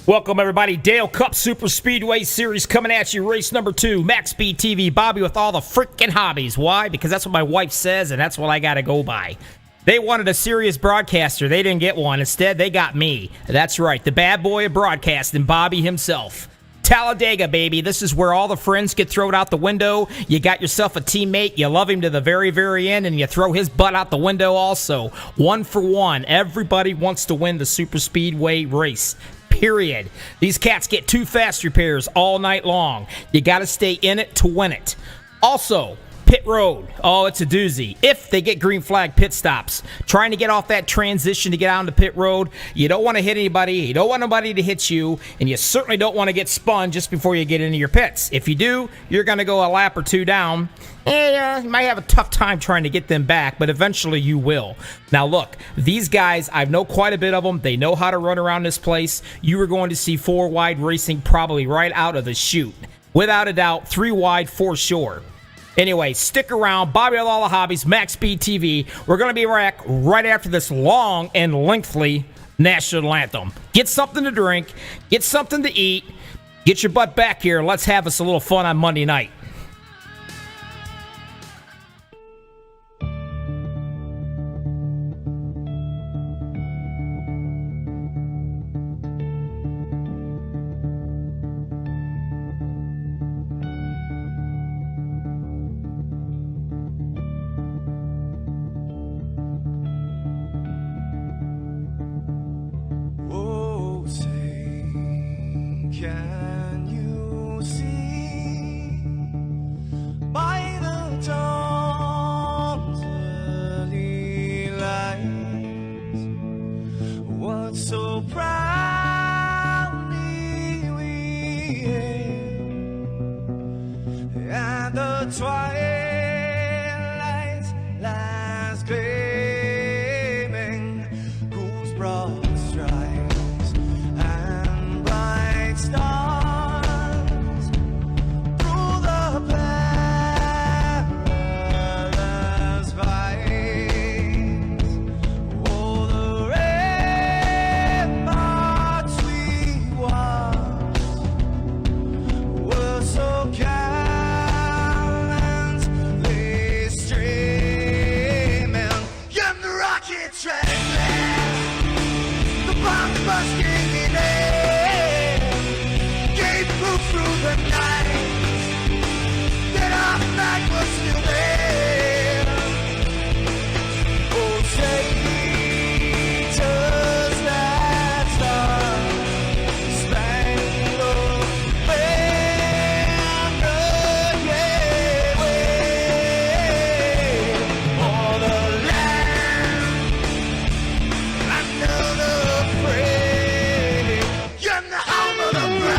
Welcome, everybody. Dale Cup Super Speedway Series coming at you. Race number 2. MaxspeedTV. Bobby with all the freaking hobbies. Why? Because that's what my wife says, and that's what I got to go by. They wanted a serious broadcaster. They didn't get one. Instead, they got me. That's right. The bad boy of broadcasting, Bobby himself. Talladega, baby. This is where all the friends get thrown out the window. You got yourself a teammate. You love him to the very, very end, and you throw his butt out the window also. 1 for 1. Everybody wants to win the Super Speedway race. Period. These cats get 2 fast repairs all night long. You got to stay in it to win it. Also, pit road. Oh, it's a doozy. If they get green flag pit stops, trying to get off that transition to get out onto pit road, you don't want to hit anybody. You don't want nobody to hit you, and you certainly don't want to get spun just before you get into your pits. If you do, you're going to go a lap or 2 down. You might have a tough time trying to get them back, but eventually you will. Now look, these guys, I know quite a bit of them. They know how to run around this place. You are going to see 4 wide racing probably right out of the chute. Without a doubt, 3 wide for sure. Anyway, stick around. Bobby with all the hobbies, MaxspeedTV. We're going to be back right after this long and lengthy national anthem. Get something to drink. Get something to eat. Get your butt back here. Let's have us a little fun on Monday night. Can you see by the dawn's early light what so proudly we hailed at the twilight's last gleaming, whose broad stripes and bright stars through the perilous fight, oh, the ramparts we watched were so gallantly streaming, and the rockets trembling, the bombs bursting in air, gave proof through the night that our flag was still there. Oh, say, does that star-spangled banner yet wave o'er the land under the free, and the home of the brave?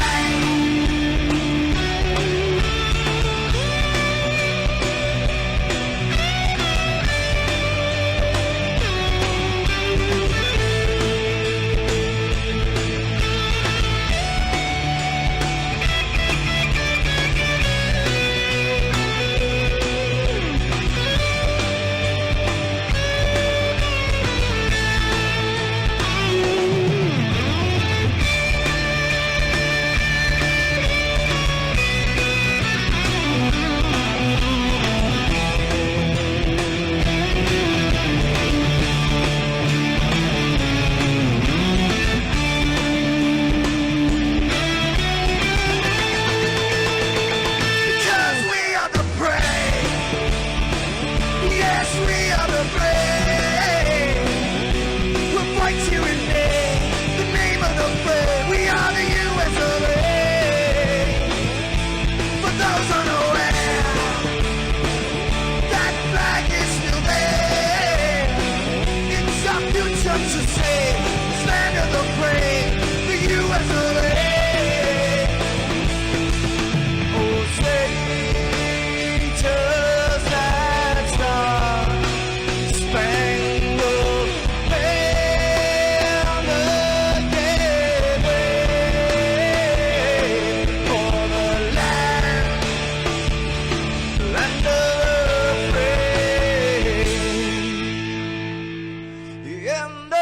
Because we are the brave. Yes, we are the brave. We'll fight to invade the name of the brave. We are the U.S. of A. For those unaware, that flag is still there. It's our future to save. This land of the brave, the U.S. of A. Oh, say, does that star-spangled banner yet wave o'er the land of the free, and the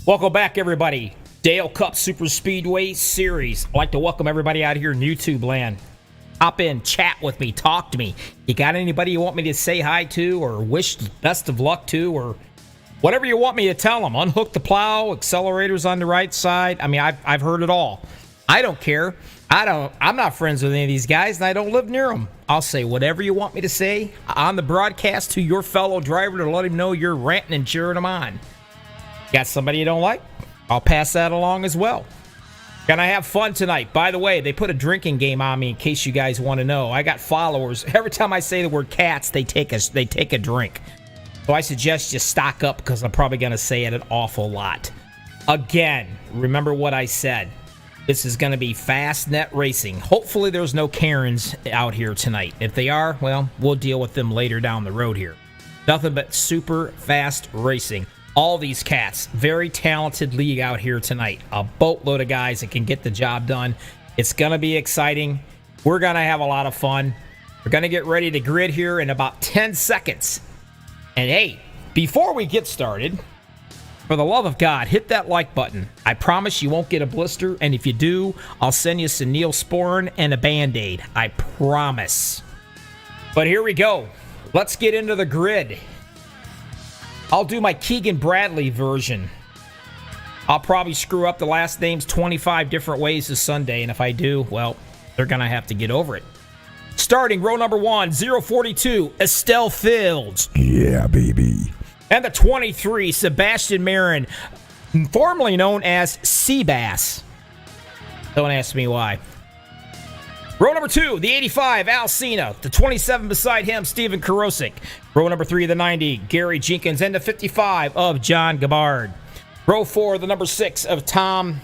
Welcome back, everybody. Dale Cup Super Speedway Series. I'd like to welcome everybody out here in YouTube land. Hop in, chat with me, talk to me. You got anybody you want me to say hi to or wish best of luck to or whatever you want me to tell them? Unhook the plow, accelerators on the right side. I mean, I've heard it all. I don't care. I'm not friends with any of these guys, and I don't live near them. I'll say whatever you want me to say on the broadcast to your fellow driver to let him know you're ranting and cheering him on. Got somebody you don't like? I'll pass that along as well. Gonna have fun tonight. By the way, they put a drinking game on me in case you guys want to know. I got followers. Every time I say the word cats, they take a drink. So I suggest you stock up because I'm probably gonna say it an awful lot. Again, remember what I said. This is going to be fast net racing. Hopefully there's no Karens out here tonight. If they are, well, we'll deal with them later down the road here. Nothing but super fast racing. All these cats, very talented league out here tonight. A boatload of guys that can get the job done. It's going to be exciting. We're going to have a lot of fun. We're going to get ready to grid here in about 10 seconds. And hey, before we get started, for the love of God, hit that like button. I promise you won't get a blister, and if you do, I'll send you some Neosporin and a Band-Aid. I promise. But here we go. Let's get into the grid. I'll do my Keegan Bradley version. I'll probably screw up the last names 25 different ways this Sunday, and if I do, well, they're going to have to get over it. Starting row number 1, 042, Estelle Fields. Yeah, baby. And the 23, Sebastian Marin, formerly known as Seabass. Don't ask me why. Row number 2, the 85, Al Cena. The 27 beside him, Steven Karosik. Row number 3, the 90, Gary Jenkins. And the 55 of John Gabbard. Row 4, the number 6 of Tom.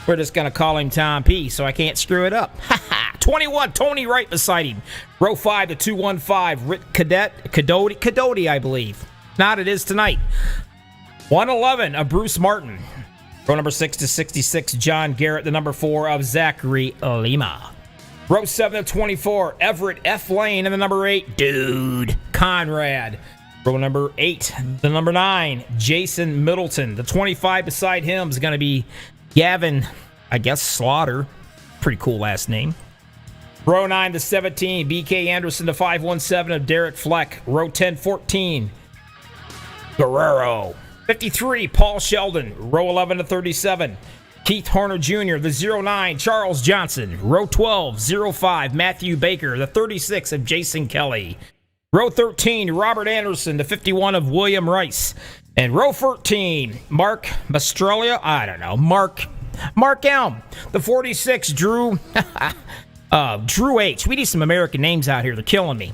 We're just going to call him Tom P, so I can't screw it up. 21, Tony Wright beside him. Row 5, the 215, Rick Cadoti, I believe. Not, it is tonight. 111 of Bruce Martin. Row number 6 to 66, John Garrett. The number 4 of Zachary Lima. Row 7 to 24, Everett F. Lane. And the number 8, Dude Conrad. Row number 8, the number 9, Jason Middleton. The 25 beside him is going to be Gavin, I guess, Slaughter. Pretty cool last name. Row 9 to 17, BK Anderson. The 517 of Derek Fleck. Row 10, 14, Guerrero. 53, Paul Sheldon. Row 11 to 37, Keith Horner Jr. The 09, Charles Johnson. Row 12, 05, Matthew Baker. The 36 of Jason Kelly. Row 13, Robert Anderson. The 51 of William Rice. And row 14, Mark Mastralia. I don't know. Mark Elm. The 46, Drew H. We need some American names out here. They're killing me.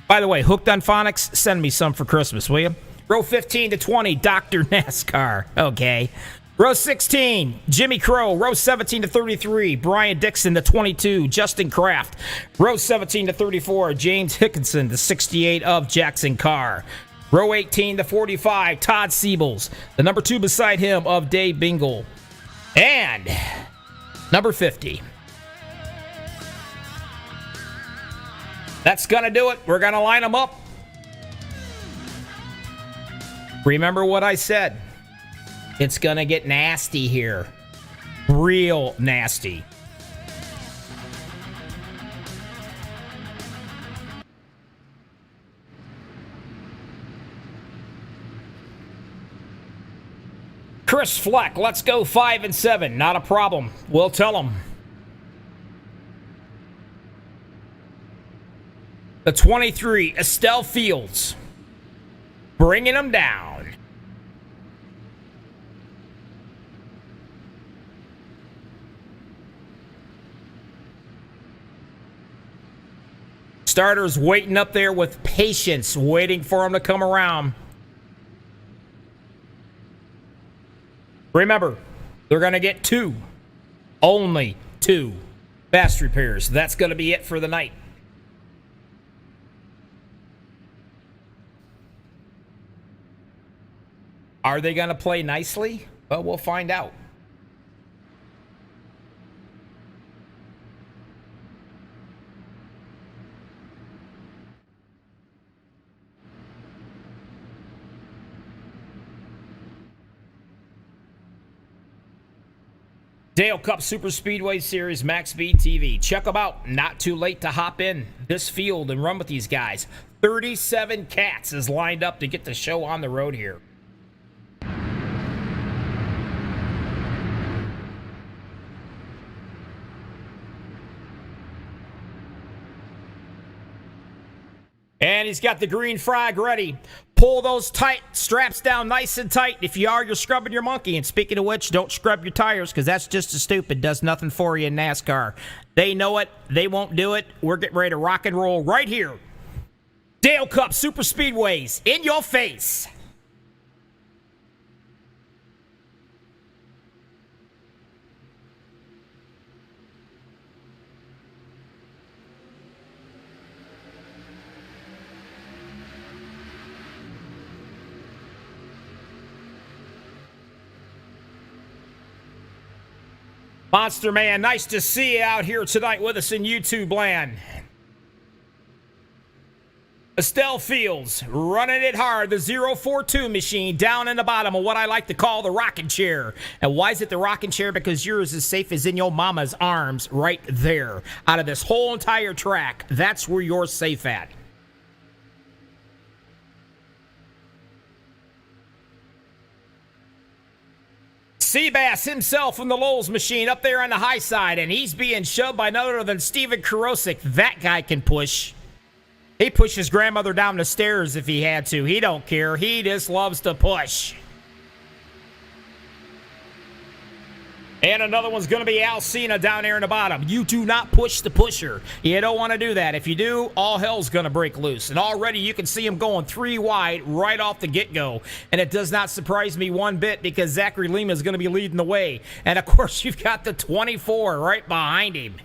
By the way, Hooked on Phonics, send me some for Christmas, will you? Row 15 to 20, Dr. NASCAR. Okay. Row 16, Jimmy Crow. Row 17 to 33, Brian Dixon. The 22, Justin Kraft. Row 17 to 34, James Hickinson. The 68 of Jackson Carr. Row 18 to 45, Todd Siebels. The number 2 beside him of Dave Bingle. And number 50. That's going to do it. We're going to line them up. Remember what I said. It's going to get nasty here. Real nasty. Chris Fleck, let's go 5 and 7. Not a problem. We'll tell him. The 23, Estelle Fields. Bringing them down. Starters waiting up there with patience, waiting for them to come around. Remember, they're going to get 2. Only 2 fast repairs. That's going to be it for the night. Are they going to play nicely? Well, we'll find out. Dale Cup Super Speedway Series, MaxspeedTV. Check them out. Not too late to hop in this field and run with these guys. 37 cats is lined up to get the show on the road here. And he's got the green flag ready. Pull those tight straps down nice and tight. If you are, you're scrubbing your monkey. And speaking of which, don't scrub your tires because that's just as stupid. Does nothing for you in NASCAR. They know it. They won't do it. We're getting ready to rock and roll right here. Dale Cup Super Speedways in your face. Monster Man, nice to see you out here tonight with us in YouTube land. Estelle Fields running it hard, the 042 machine down in the bottom of what I like to call the rocking chair. And why is it the rocking chair? Because yours is safe as in your mama's arms right there. Out of this whole entire track, that's where you're safe at. Seabass himself from the Lowell's machine up there on the high side, and he's being shoved by none other than Steven Karosik. That guy can push. He pushed his grandmother down the stairs if he had to. He don't care. He just loves to push. And another one's going to be Al Cena down there in the bottom. You do not push the pusher. You don't want to do that. If you do, all hell's going to break loose. And already you can see him going 3 wide right off the get-go. And it does not surprise me one bit because Zachary Lima is going to be leading the way. And, of course, you've got the 24 right behind him.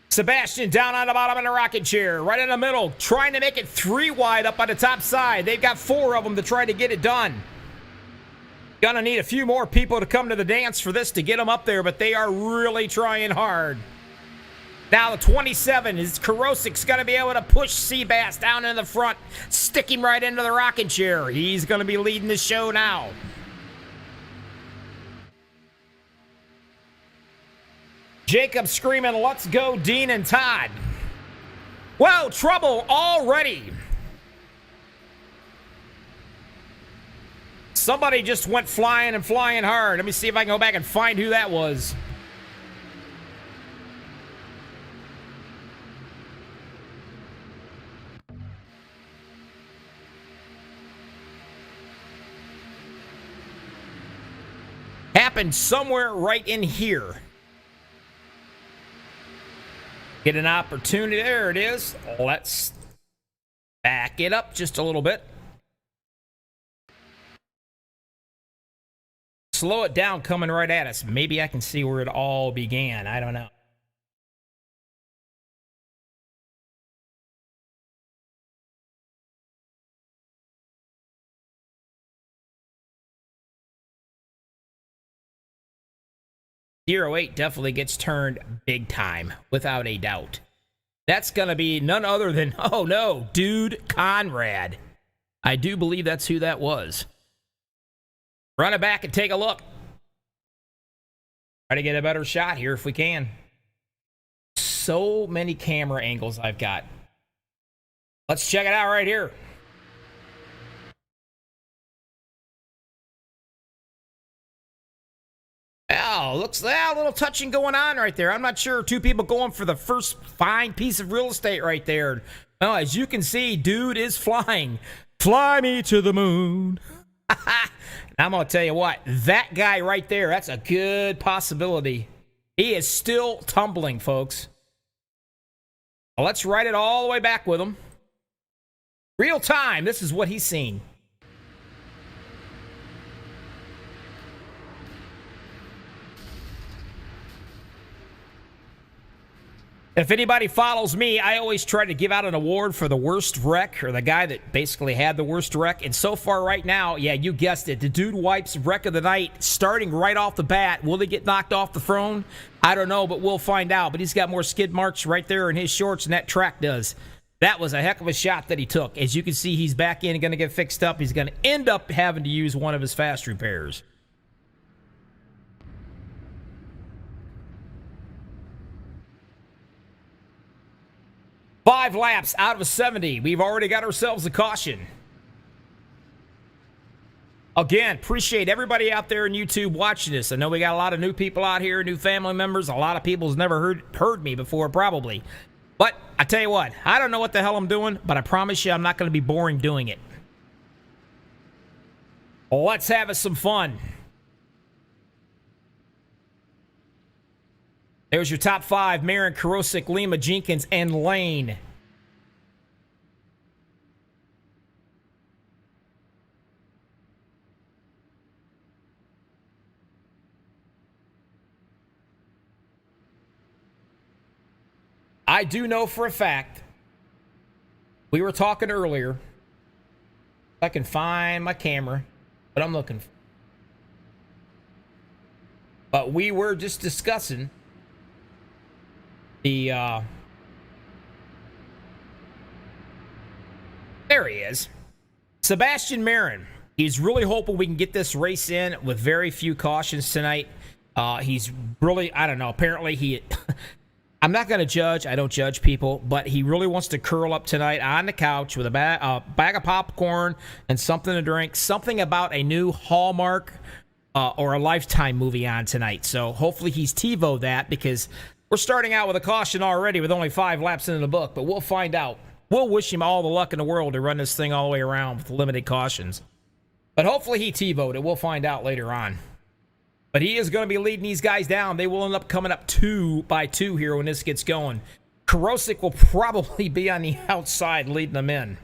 Sebastian down on the bottom in the rocket chair, right in the middle, trying to make it 3 wide up on the top side. They've got 4 of them to try to get it done. Gonna need a few more people to come to the dance for this to get them up there, but they are really trying hard. Now the 27 is Karosik's gonna be able to push Seabass down in the front, stick him right into the rocking chair. He's gonna be leading the show now. Jacob screaming, let's go, Dean and Todd. Whoa, trouble already. Somebody just went flying and flying hard. Let me see if I can go back and find who that was. Happened somewhere right in here. Get an opportunity. There it is. Let's back it up just a little bit. Slow it down coming right at us. Maybe I can see where it all began. I don't know. Zero 08 definitely gets turned big time, without a doubt. That's going to be none other than, oh no, Dude Conrad. I do believe that's who that was. Run it back and take a look. Try to get a better shot here if we can. So many camera angles I've got. Let's check it out right here. Oh, looks like a little touching going on right there. I'm not sure. 2 people going for the first fine piece of real estate right there. Oh, as you can see, dude is flying. Fly me to the moon. I'm going to tell you what, that guy right there, that's a good possibility. He is still tumbling, folks. Well, let's ride it all the way back with him. Real time, this is what he's seen. If anybody follows me, I always try to give out an award for the worst wreck, or the guy that basically had the worst wreck. And so far right now, yeah, you guessed it, the dude wipes wreck of the night, starting right off the bat. Will he get knocked off the throne? I don't know, but we'll find out. But he's got more skid marks right there in his shorts than that track does. That was a heck of a shot that he took. As you can see, he's back in and going to get fixed up. He's going to end up having to use one of his fast repairs. Five laps out of 70. We've already got ourselves a caution. Again, appreciate everybody out there on YouTube watching this. I know we got a lot of new people out here, new family members. A lot of people's never heard me before, probably. But I tell you what, I don't know what the hell I'm doing, but I promise you I'm not going to be boring doing it. Let's have us some fun. There's your top five: Marin, Karosik, Lima, Jenkins, and Lane. I do know for a fact, we were talking earlier, if I can find my camera, but I'm looking for. But we were just discussing the, there he is. Sebastian Marin. He's really hoping we can get this race in with very few cautions tonight. He's really, I don't know, apparently he... I'm not going to judge. I don't judge people, but he really wants to curl up tonight on the couch with a bag of popcorn and something to drink, something about a new Hallmark or a Lifetime movie on tonight. So hopefully he's TiVo'd that, because we're starting out with a caution already with only 5 laps into the book, but we'll find out. We'll wish him all the luck in the world to run this thing all the way around with limited cautions. But hopefully he TiVo'd it. We'll find out later on. But he is going to be leading these guys down. They will end up coming up 2 by 2 here when this gets going. Karosik will probably be on the outside leading them in.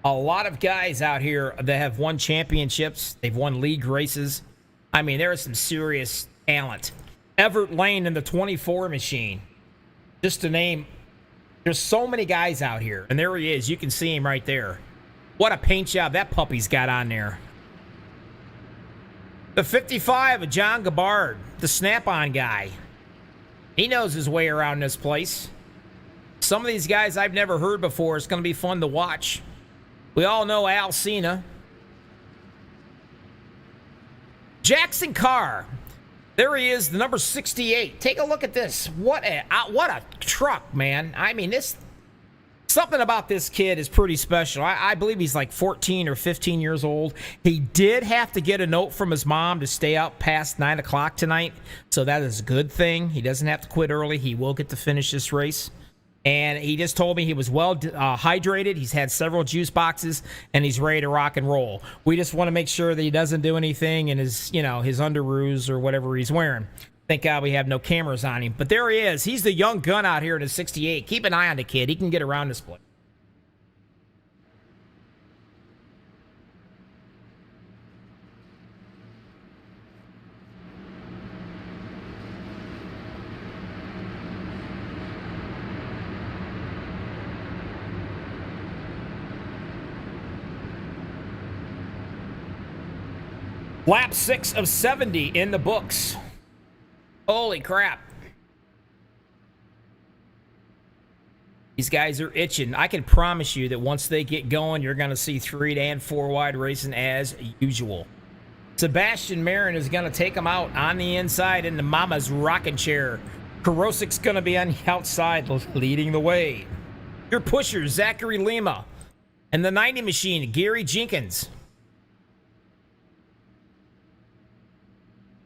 A lot of guys out here that have won championships. They've won league races. I mean, there is some serious talent. Everett Lane in the 24 machine. Just to name, there's so many guys out here. And there he is. You can see him right there. What a paint job that puppy's got on there. The 55 of John Gabbard, the snap-on guy. He knows his way around this place. Some of these guys I've never heard before. It's going to be fun to watch. We all know Al Cena. Jackson Carr. There he is, the number 68. Take a look at this. What a truck, man. I mean, something about this kid is pretty special. I believe he's like 14 or 15 years old. He did have to get a note from his mom to stay out past 9 o'clock tonight, so that is a good thing. He doesn't have to quit early. He will get to finish this race. And he just told me he was well hydrated. He's had several juice boxes, and he's ready to rock and roll. We just want to make sure that he doesn't do anything in his, his underoos or whatever he's wearing. Thank God we have no cameras on him. But there he is. He's the young gun out here in his 68. Keep an eye on the kid. He can get around this place. Lap 6 of 70 in the books. Holy crap. These guys are itching. I can promise you that once they get going, you're going to see 3 and 4 wide racing as usual. Sebastian Marin is going to take them out on the inside in the mama's rocking chair. Karosik's going to be on the outside leading the way. Your pushers, Zachary Lima. And the 90 machine, Gary Jenkins.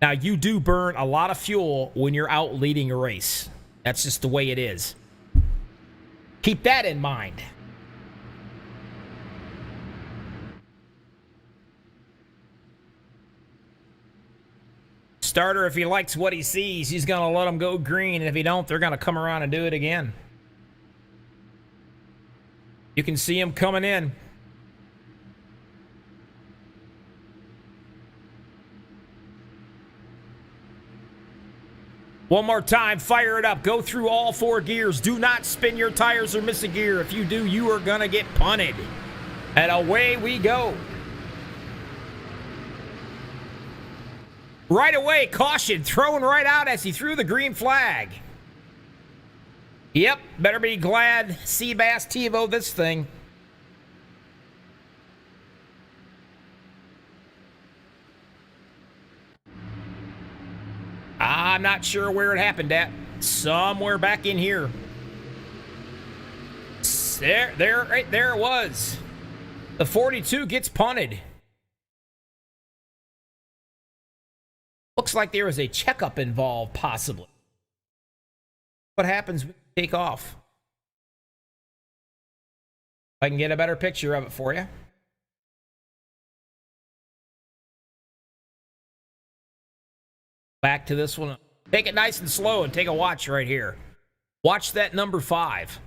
Now, you do burn a lot of fuel when you're out leading a race. That's just the way it is. Keep that in mind. Starter, if he likes what he sees, he's going to let them go green. And if he don't, they're going to come around and do it again. You can see him coming in. One more time, fire it up. Go through all 4 gears. Do not spin your tires or miss a gear. If you do, you are going to get punted. And away we go. Right away, caution, thrown right out as he threw the green flag. Yep, better be glad Seabass TiVo this thing. I'm not sure where it happened at. Somewhere back in here. Right there it was. The 42 gets punted. Looks like there was a checkup involved, possibly. What happens when you take off? If I can get a better picture of it for you. Back to this one. Take it nice and slow and take a watch right here. Watch that number 5.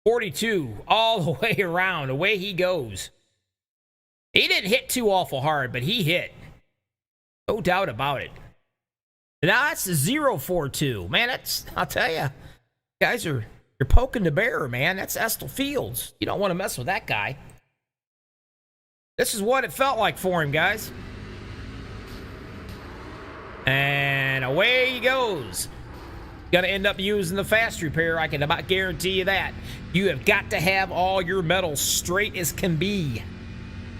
42 all the way around. Away he goes. He didn't hit too awful hard, but he hit. No doubt about it. Now that's the 042. Man, that's, I'll tell you, guys you're poking the bear, man. That's Estel Fields. You don't want to mess with that guy. This is what it felt like for him, guys. And away he goes. Gonna end up using the fast repair, I can about guarantee you that. You have got to have all your metals straight as can be.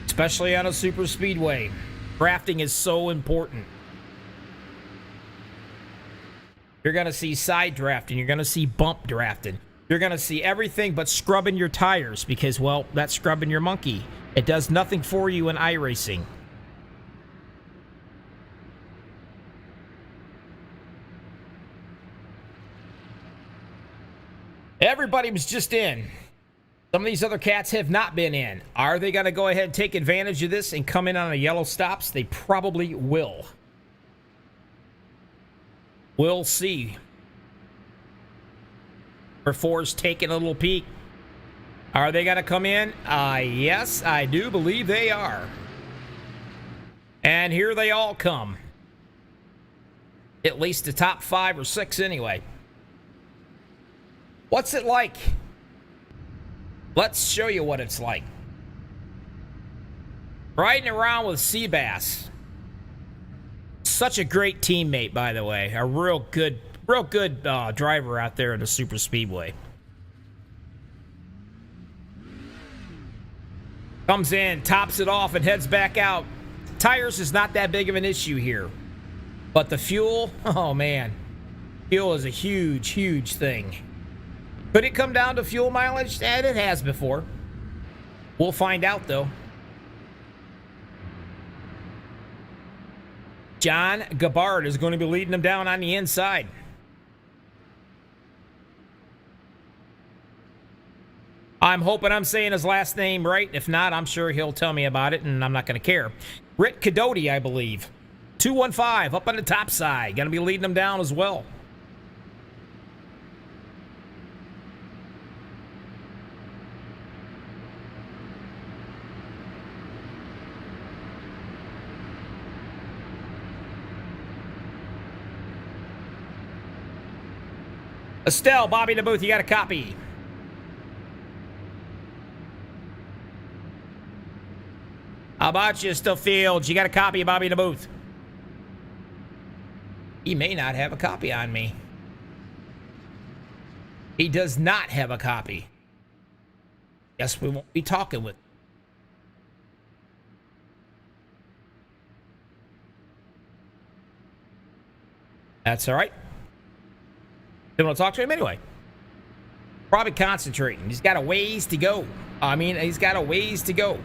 Especially on a super speedway. Drafting is so important. You're gonna see side drafting, you're gonna see bump drafting. You're gonna see everything but scrubbing your tires because, well, that's scrubbing your monkey. It does nothing for you in iRacing. Everybody was just in. Some of these other cats have not been in. Are they going to go ahead and take advantage of this and come in on a yellow stops? They probably will. We'll see. Number 4's taking a little peek. Are they going to come in? Yes, I do believe they are. And here they all come. At least the top 5 or 6 anyway. What's it like? Let's show you what it's like. Riding around with Seabass. Such a great teammate, by the way. A real good driver out there in the super speedway. Comes in, tops it off, and heads back out. Tires is not that big of an issue here. But the fuel, oh man. Fuel is a huge, huge thing. Could it come down to fuel mileage? And it has before. We'll find out, though. John Gabbard is going to be leading them down on the inside. I'm hoping I'm saying his last name right. If not, I'm sure he'll tell me about it, and I'm not going to care. Rick Cadoti, I believe. 215 up on the top side. Going to be leading them down as well. Estelle, Bobby in the booth, you got a copy. How about you, Estelle Fields? You got a copy of Bobby in the booth? He may not have a copy on me. He does not have a copy. Guess we won't be talking with him. That's all right. Don't want to talk to him anyway. Probably concentrating. He's got a ways to go. He's got a ways to go.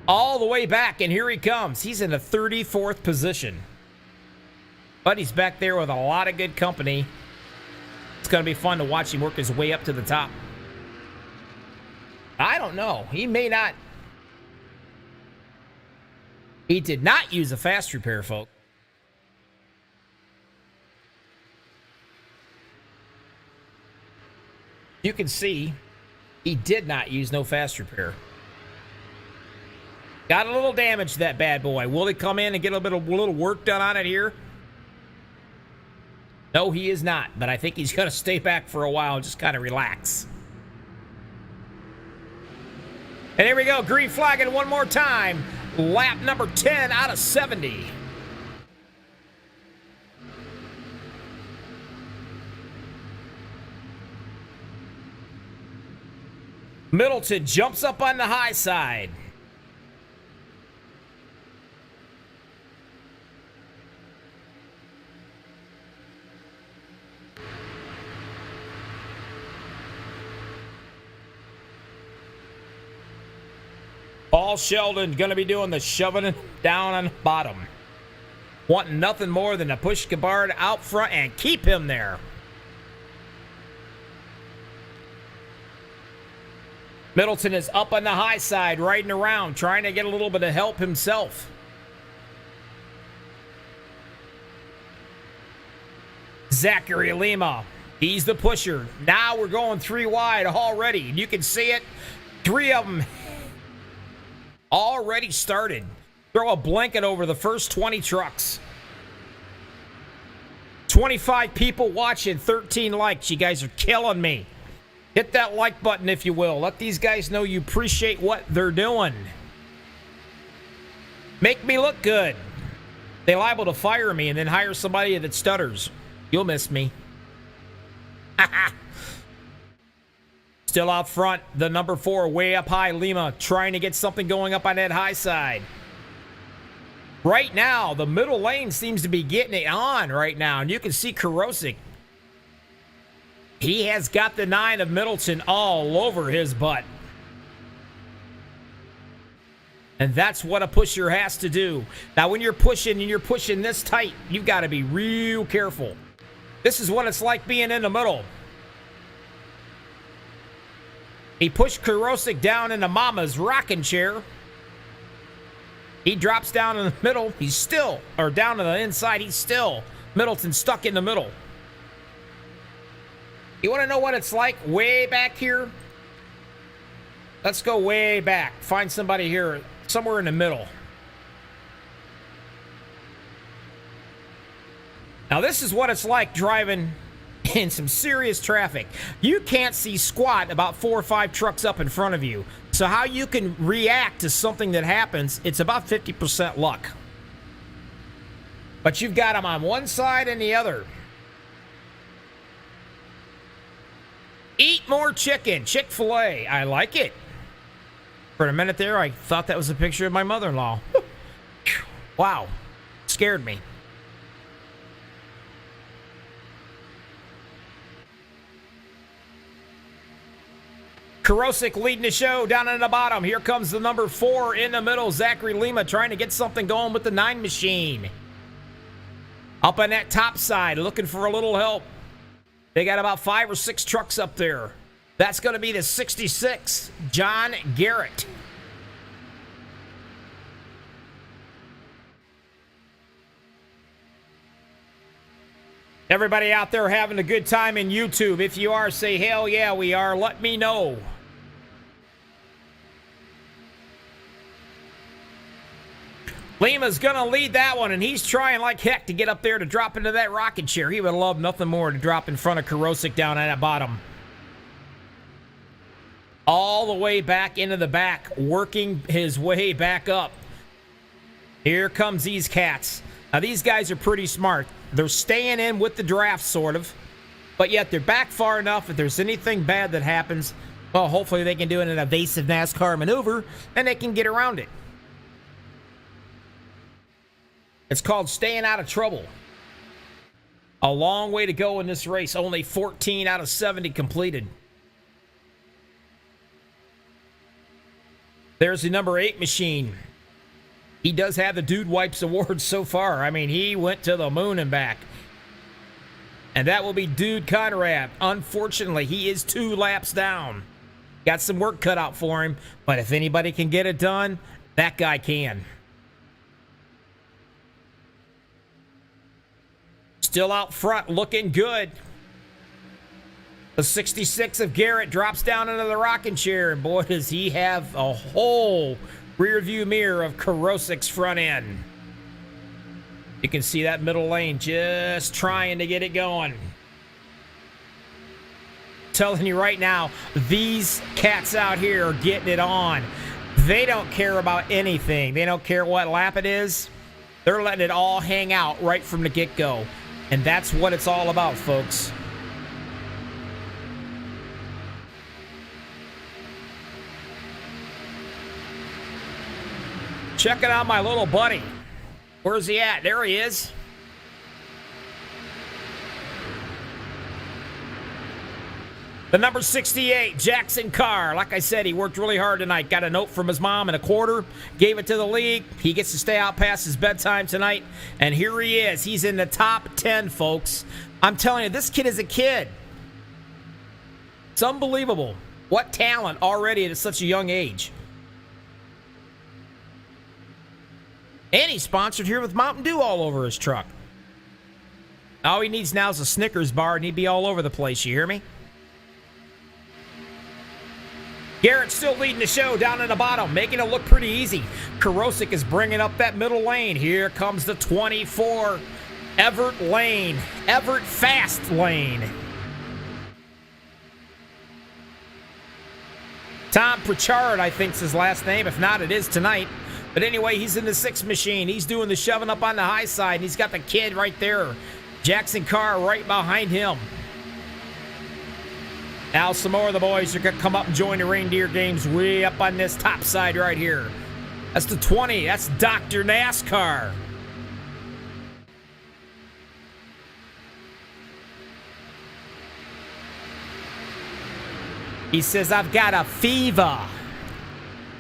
All the way back, and here he comes. He's in the 34th position. But he's back there with a lot of good company. It's going to be fun to watch him work his way up to the top. I don't know. He may not. He did not use a fast repair, folks. You can see he did not use no fast repair. Got a little damage to that bad boy. Will he come in and get a little work done on it here? No, he is not, but I think he's going to stay back for a while and just kind of relax. And here we go, green flagging one more time. Lap number 10 out of 70. Middleton jumps up on the high side. Paul Sheldon going to be doing the shoving it down on the bottom. Wanting nothing more than to push Gabbard out front and keep him there. Middleton is up on the high side, riding around, trying to get a little bit of help himself. Zachary Lima, he's the pusher. Now we're going 3 wide already. You can see it. 3 of them already started. Throw a blanket over the first 20 trucks. 25 people watching, 13 likes. You guys are killing me. Hit that like button if you will. Let these guys know you appreciate what they're doing. Make me look good. They're liable to fire me and then hire somebody that stutters. You'll miss me. Still out front, the number 4 way up high, Lima, trying to get something going up on that high side. Right now, the middle lane seems to be getting it on right now, and you can see Karosik. He has got the 9 of Middleton all over his butt. And that's what a pusher has to do. Now, when you're pushing and you're pushing this tight, you've got to be real careful. This is what it's like being in the middle. He pushed Karosik down into Mama's rocking chair. He drops down in the middle. He's still, or down to the inside, he's still. Middleton stuck in the middle. You want to know what it's like way back here? Let's go way back. Find somebody here, somewhere in the middle. Now, this is what it's like driving in some serious traffic. You can't see squat about 4 or 5 trucks up in front of you. So how you can react to something that happens, it's about 50% luck. But you've got them on one side and the other. Eat more chicken. Chick-fil-A. I like it. For a minute there, I thought that was a picture of my mother-in-law. Wow. Scared me. Karosik leading the show down in the bottom. Here comes the number 4 in the middle. Zachary Lima trying to get something going with the 9 machine. Up on that top side, looking for a little help. They got about 5 or 6 trucks up there. That's going to be the 66, John Garrett. Everybody out there having a good time in YouTube. If you are, say, hell yeah, we are. Let me know. Lima's going to lead that one, and he's trying like heck to get up there to drop into that rocket chair. He would love nothing more to drop in front of Karosik down at that bottom. All the way back into the back, working his way back up. Here comes these cats. Now, these guys are pretty smart. They're staying in with the draft, sort of. But yet, they're back far enough. If there's anything bad that happens, well, hopefully they can do an evasive NASCAR maneuver, and they can get around it. It's called staying out of trouble. A long way to go in this race. Only 14 out of 70 completed. There's the number 8 machine. He does have the Dude Wipes Award so far. I mean, he went to the moon and back. And that will be Dude Conrad. Unfortunately, he is 2 laps down. Got some work cut out for him. But if anybody can get it done, that guy can. Still out front, looking good. The 66 of Garrett drops down into the rocking chair. And boy, does he have a hole rear view mirror of Korosic's front end. You can see that middle lane just trying to get it going. Telling you right now, these cats out here are getting it on. They don't care about anything. They don't care what lap it is. They're letting it all hang out right from the get-go. And that's what it's all about, folks. Checking out my little buddy. Where's he at? There he is. The number 68, Jackson Carr. Like I said, he worked really hard tonight. Got a note from his mom and a quarter. Gave it to the league. He gets to stay out past his bedtime tonight. And here he is. He's in the top 10, folks. I'm telling you, this kid is a kid. It's unbelievable. What talent already at such a young age. And he's sponsored here with Mountain Dew all over his truck. All he needs now is a Snickers bar and he'd be all over the place. You hear me? Garrett's still leading the show down in the bottom, making it look pretty easy. Korosic is bringing up that middle lane. Here comes the 24 Everett Lane. Everett Fast Lane. Tom Pritchard, I think's his last name. If not, it is tonight. But anyway, he's in the 6 machine. He's doing the shoving up on the high side, and he's got the kid right there. Jackson Carr right behind him. Now some more of the boys are going to come up and join the reindeer games way up on this top side right here. That's the 20. That's Dr. NASCAR. He says, I've got a fever,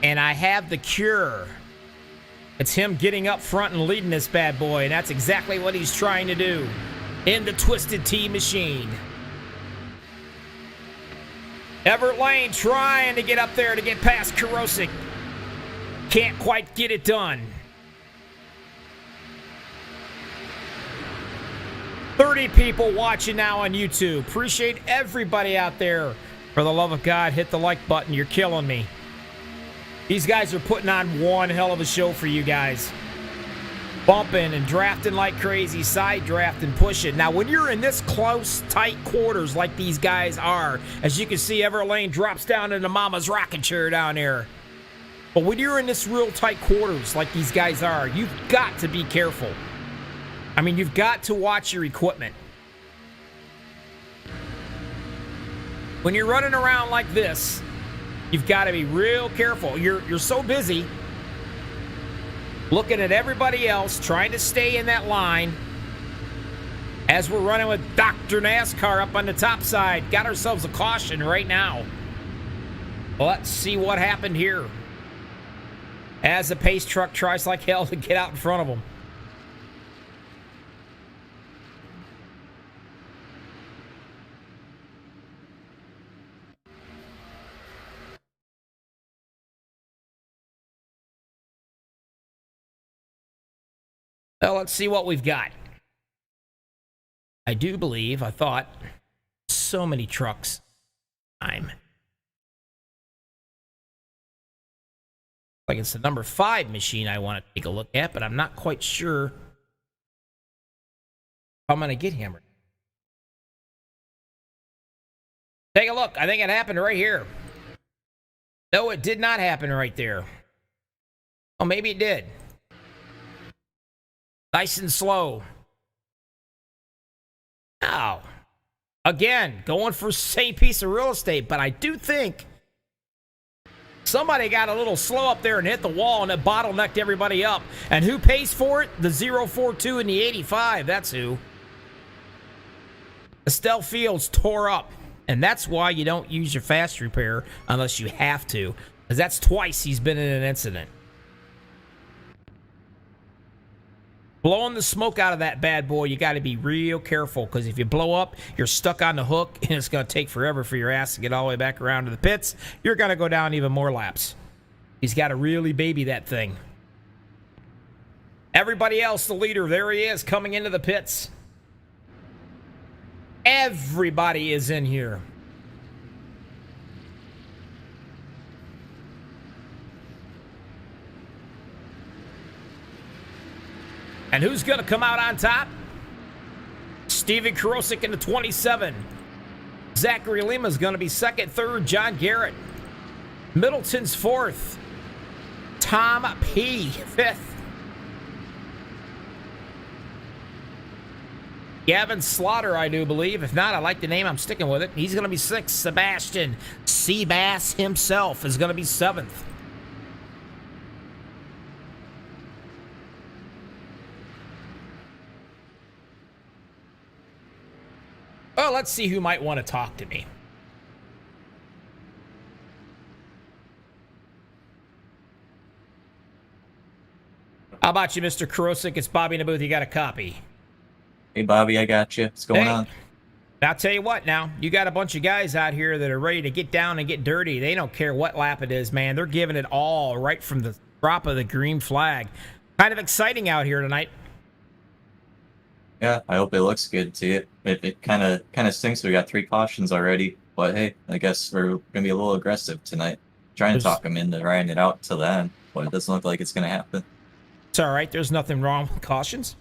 and I have the cure. It's him getting up front and leading this bad boy, and that's exactly what he's trying to do in the Twisted T machine. Everett Lane trying to get up there to get past Korosic. Can't quite get it done. 30 people watching now on YouTube. Appreciate everybody out there. For the love of God, hit the like button. You're killing me. These guys are putting on one hell of a show for you guys. Bumping and drafting like crazy, side drafting, pushing. Now, when you're in this close, tight quarters like these guys are, as you can see, Everett Lane drops down into Mama's rocking chair down there. But when you're in this real tight quarters like these guys are, you've got to be careful. I mean, you've got to watch your equipment. When you're running around like this, you've got to be real careful. You're so busy looking at everybody else, trying to stay in that line. As we're running with Dr. NASCAR up on the top side, got ourselves a caution right now. Let's see what happened here. As the pace truck tries like hell to get out in front of them. Well, let's see what we've got. I thought, so many trucks. Like it's the number 5 machine I want to take a look at, but I'm not quite sure how I'm going to get him. Take a look. I think it happened right here. No, it did not happen right there. Oh, maybe it did. Nice and slow. Now, again, going for the same piece of real estate, but I do think somebody got a little slow up there and hit the wall, and it bottlenecked everybody up. And who pays for it? The 042 and the 85. That's who. Estelle Fields tore up. And that's why you don't use your fast repair unless you have to. Because that's twice he's been in an incident. Blowing the smoke out of that bad boy, you got to be real careful, because if you blow up, you're stuck on the hook, and it's going to take forever for your ass to get all the way back around to the pits. You're going to go down even more laps. He's got to really baby that thing. Everybody else, the leader, there he is, coming into the pits. Everybody is in here. And who's going to come out on top? Steven Karosik in the 27. Zachary Lima's going to be second. Third, John Garrett. Middleton's fourth. Tom P. fifth. Gavin Slaughter, I do believe. If not, I like the name. I'm sticking with it. He's going to be sixth. Sebastian Seabass himself is going to be seventh. Well, let's see who might want to talk to me. How about you, Mr. Karosik? It's Bobby in the booth. You got a copy. Hey, Bobby, I got you. What's going on? I'll tell you what now. You got a bunch of guys out here that are ready to get down and get dirty. They don't care what lap it is, man. They're giving it all right from the drop of the green flag. Kind of exciting out here tonight. Yeah, I hope it looks good to you. It kind of stinks. We got 3 cautions already, but hey, I guess we're gonna be a little aggressive tonight. Trying to talk them into riding it out till then, but it doesn't look like it's gonna happen. It's all right. There's nothing wrong with cautions.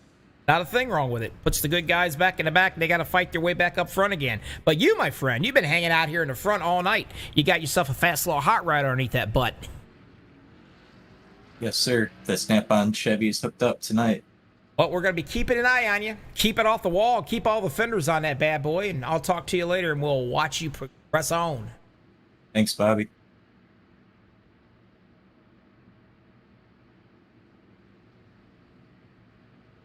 Not a thing wrong with it. Puts the good guys back in the back, and they got to fight their way back up front again. But you, my friend, you've been hanging out here in the front all night. You got yourself a fast little hot rod underneath that butt. Yes, sir. The Snap-on Chevy's hooked up tonight. Well, we're going to be keeping an eye on you. Keep it off the wall. Keep all the fenders on that bad boy, and I'll talk to you later, and we'll watch you progress on. Thanks, Bobby.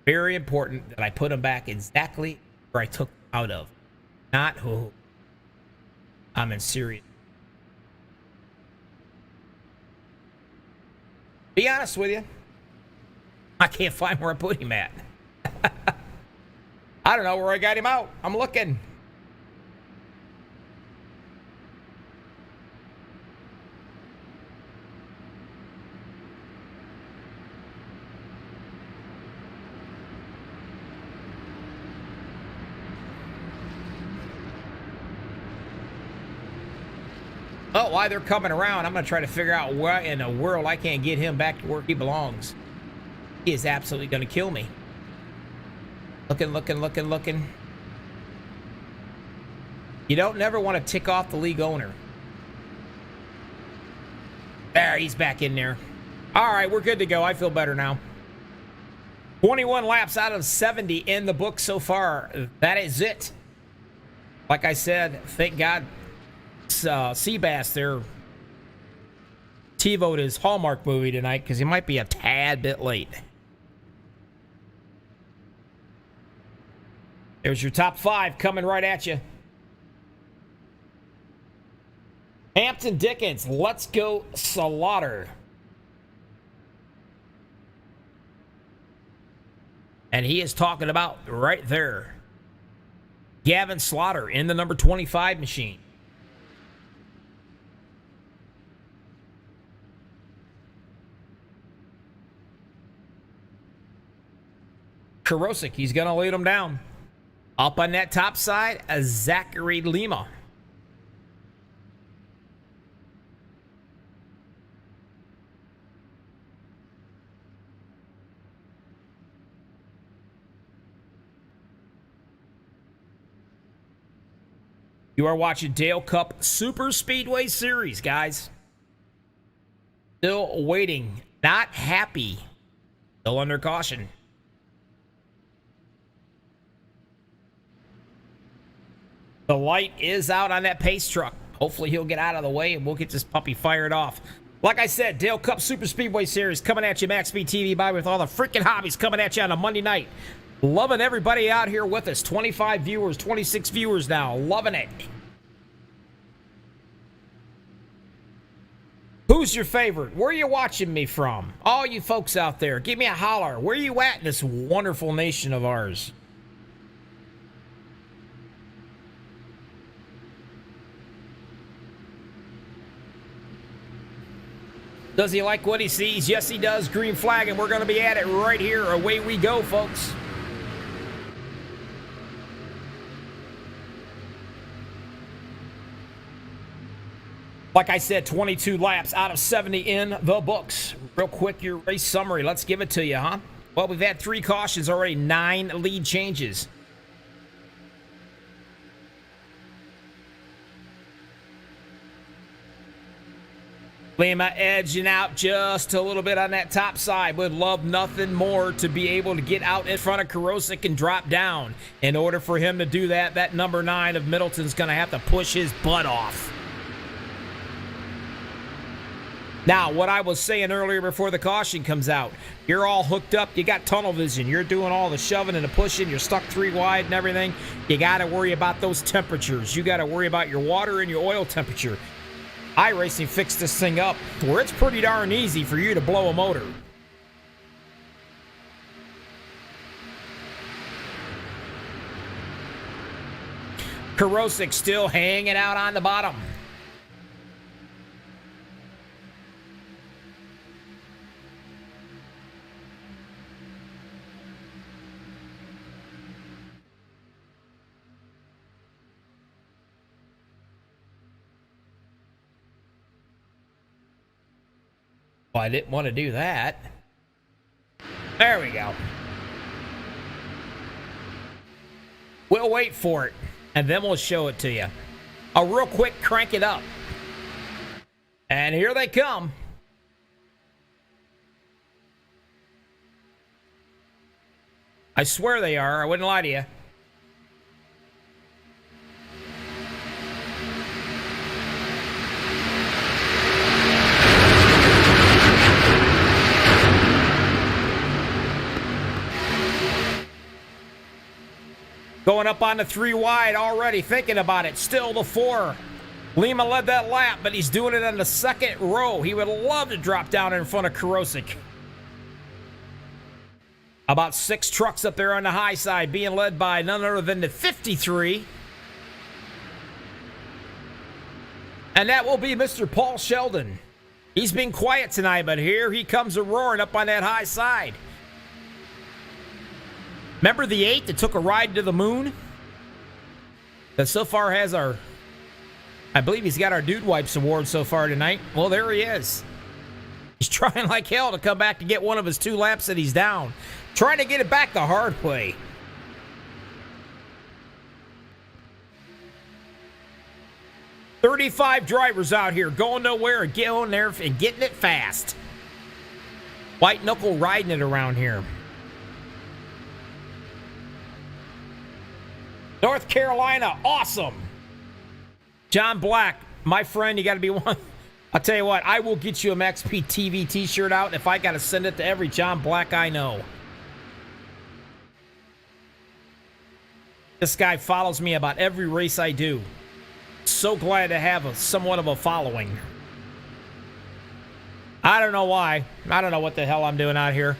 Very important that I put them back exactly where I took them out of. Not who. I'm in serious. Be honest with you. I can't find where I put him at. I don't know where I got him out. I'm looking. Oh, while they're coming around, I'm going to try to figure out where in the world I can't get him back to where he belongs. He is absolutely going to kill me. Looking. You don't never want to tick off the league owner. There, he's back in there. All right, we're good to go. I feel better now. 21 laps out of 70 in the book so far. That is it. Like I said, thank God Seabass there TiVo'd his Hallmark movie tonight because he might be a tad bit late. There's your top 5 coming right at you. Hampton Dickens, let's go Slaughter. And he is talking about right there. Gavin Slaughter in the number 25 machine. Karosik, he's going to lead him down. Up on that top side, a Zachary Lima. You are watching Dale Cup Super Speedway Series, guys. Still waiting. Not happy. Still under caution. The light is out on that pace truck. Hopefully he'll get out of the way and we'll get this puppy fired off. Like I said, Dale Cup Super Speedway Series coming at you, MaxspeedTV Bobby with all the freaking hobbies coming at you on a Monday night. Loving everybody out here with us. 25 viewers, 26 viewers now. Loving it. Who's your favorite? Where are you watching me from? All you folks out there, give me a holler. Where are you at in this wonderful nation of ours? Does he like what he sees? Yes, he does. Green flag, and we're going to be at it right here. Away we go, folks. Like I said, 22 laps out of 70 in the books. Real quick, your race summary. Let's give it to you, huh? Well, we've had 3 cautions already, 9 lead changes. Lima edging out just a little bit on that top side. Would love nothing more to be able to get out in front of Karosik and drop down. In order for him to do that, that number 9 of Middleton's going to have to push his butt off. Now, what I was saying earlier before the caution comes out, you're all hooked up. You got tunnel vision. You're doing all the shoving and the pushing. You're stuck 3 wide and everything. You got to worry about those temperatures. You got to worry about your water and your oil temperature. iRacing fixed this thing up where it's pretty darn easy for you to blow a motor. Karosik still hanging out on the bottom. Well, I didn't want to do that. There we go. We'll wait for it, and then we'll show it to you. A real quick crank it up. And here they come. I swear they are. I wouldn't lie to you. Going up on the 3 wide already, thinking about it. Still the 4. Lima led that lap, but he's doing it on the 2nd row. He would love to drop down in front of Karosik. About 6 trucks up there on the high side, being led by none other than the 53. And that will be Mr. Paul Sheldon. He's been quiet tonight, but here he comes a-roaring up on that high side. Remember the 8 that took a ride to the moon? That so far has our... I believe he's got our Dude Wipes award so far tonight. Well, there he is. He's trying like hell to come back to get one of his 2 laps that he's down. Trying to get it back the hard way. "35 drivers out here going nowhere and going there and getting it fast. White knuckle riding it around here. North Carolina, awesome. John Black, my friend, you got to be one. I'll tell you what, I will get you a MaxspeedTV T-shirt out if I got to send it to every John Black I know. This guy follows me about every race I do. So glad to have somewhat of a following. I don't know why. I don't know what the hell I'm doing out here.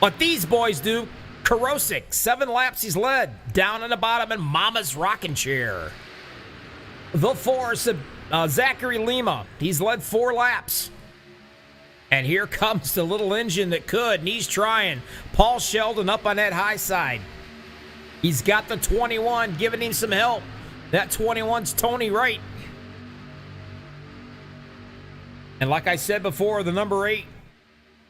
But these boys do. Karosik, 7 laps he's led. Down on the bottom in Mama's rocking chair. The 4, Zachary Lima. He's led 4 laps. And here comes the little engine that could, and he's trying. Paul Sheldon up on that high side. He's got the 21 giving him some help. That 21's Tony Wright. And like I said before, the number 8,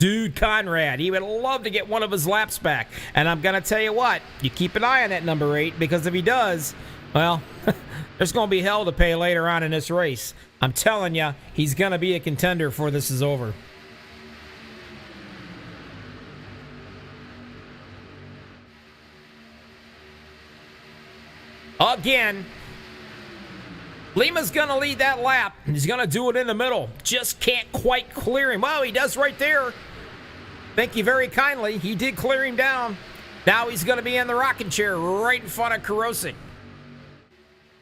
Dude Conrad. He would love to get one of his laps back. And I'm going to tell you what, you keep an eye on that number 8, because if he does, well, there's going to be hell to pay later on in this race. I'm telling you, he's going to be a contender before this is over. Again, Lima's going to lead that lap. He's going to do it in the middle. Just can't quite clear him. Well, he does right there. Thank you very kindly. He did clear him down. Now he's going to be in the rocking chair right in front of Karosik.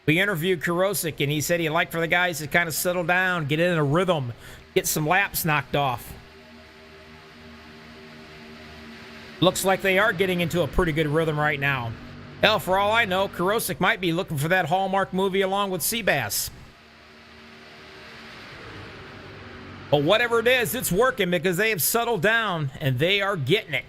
We interviewed Karosik, and he said he'd like for the guys to kind of settle down, get in a rhythm, get some laps knocked off. Looks like they are getting into a pretty good rhythm right now. Hell, for all I know, Karosik might be looking for that Hallmark movie along with Seabass. But whatever it is, it's working because they have settled down and they are getting it.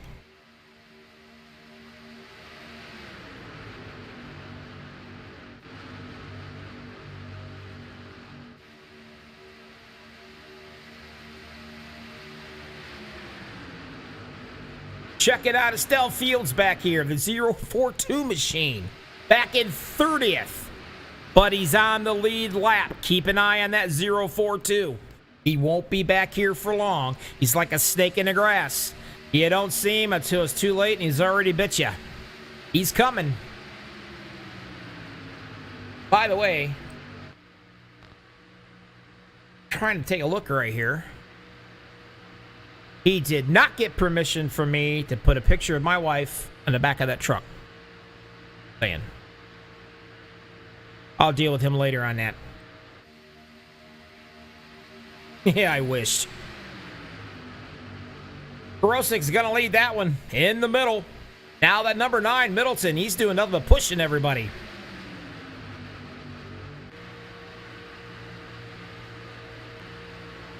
Check it out. Estelle Fields back here. The 042 machine. Back in 30th. But he's on the lead lap. Keep an eye on that 042. He won't be back here for long. He's like a snake in the grass. You don't see him until it's too late and he's already bit you. He's coming. By the way, trying to take a look right here. He did not get permission from me to put a picture of my wife on the back of that truck. Saying. I'll deal with him later on that. Yeah, I wish. Karosik's going to lead that one in the middle. Now that number 9, Middleton, he's doing nothing but pushing everybody.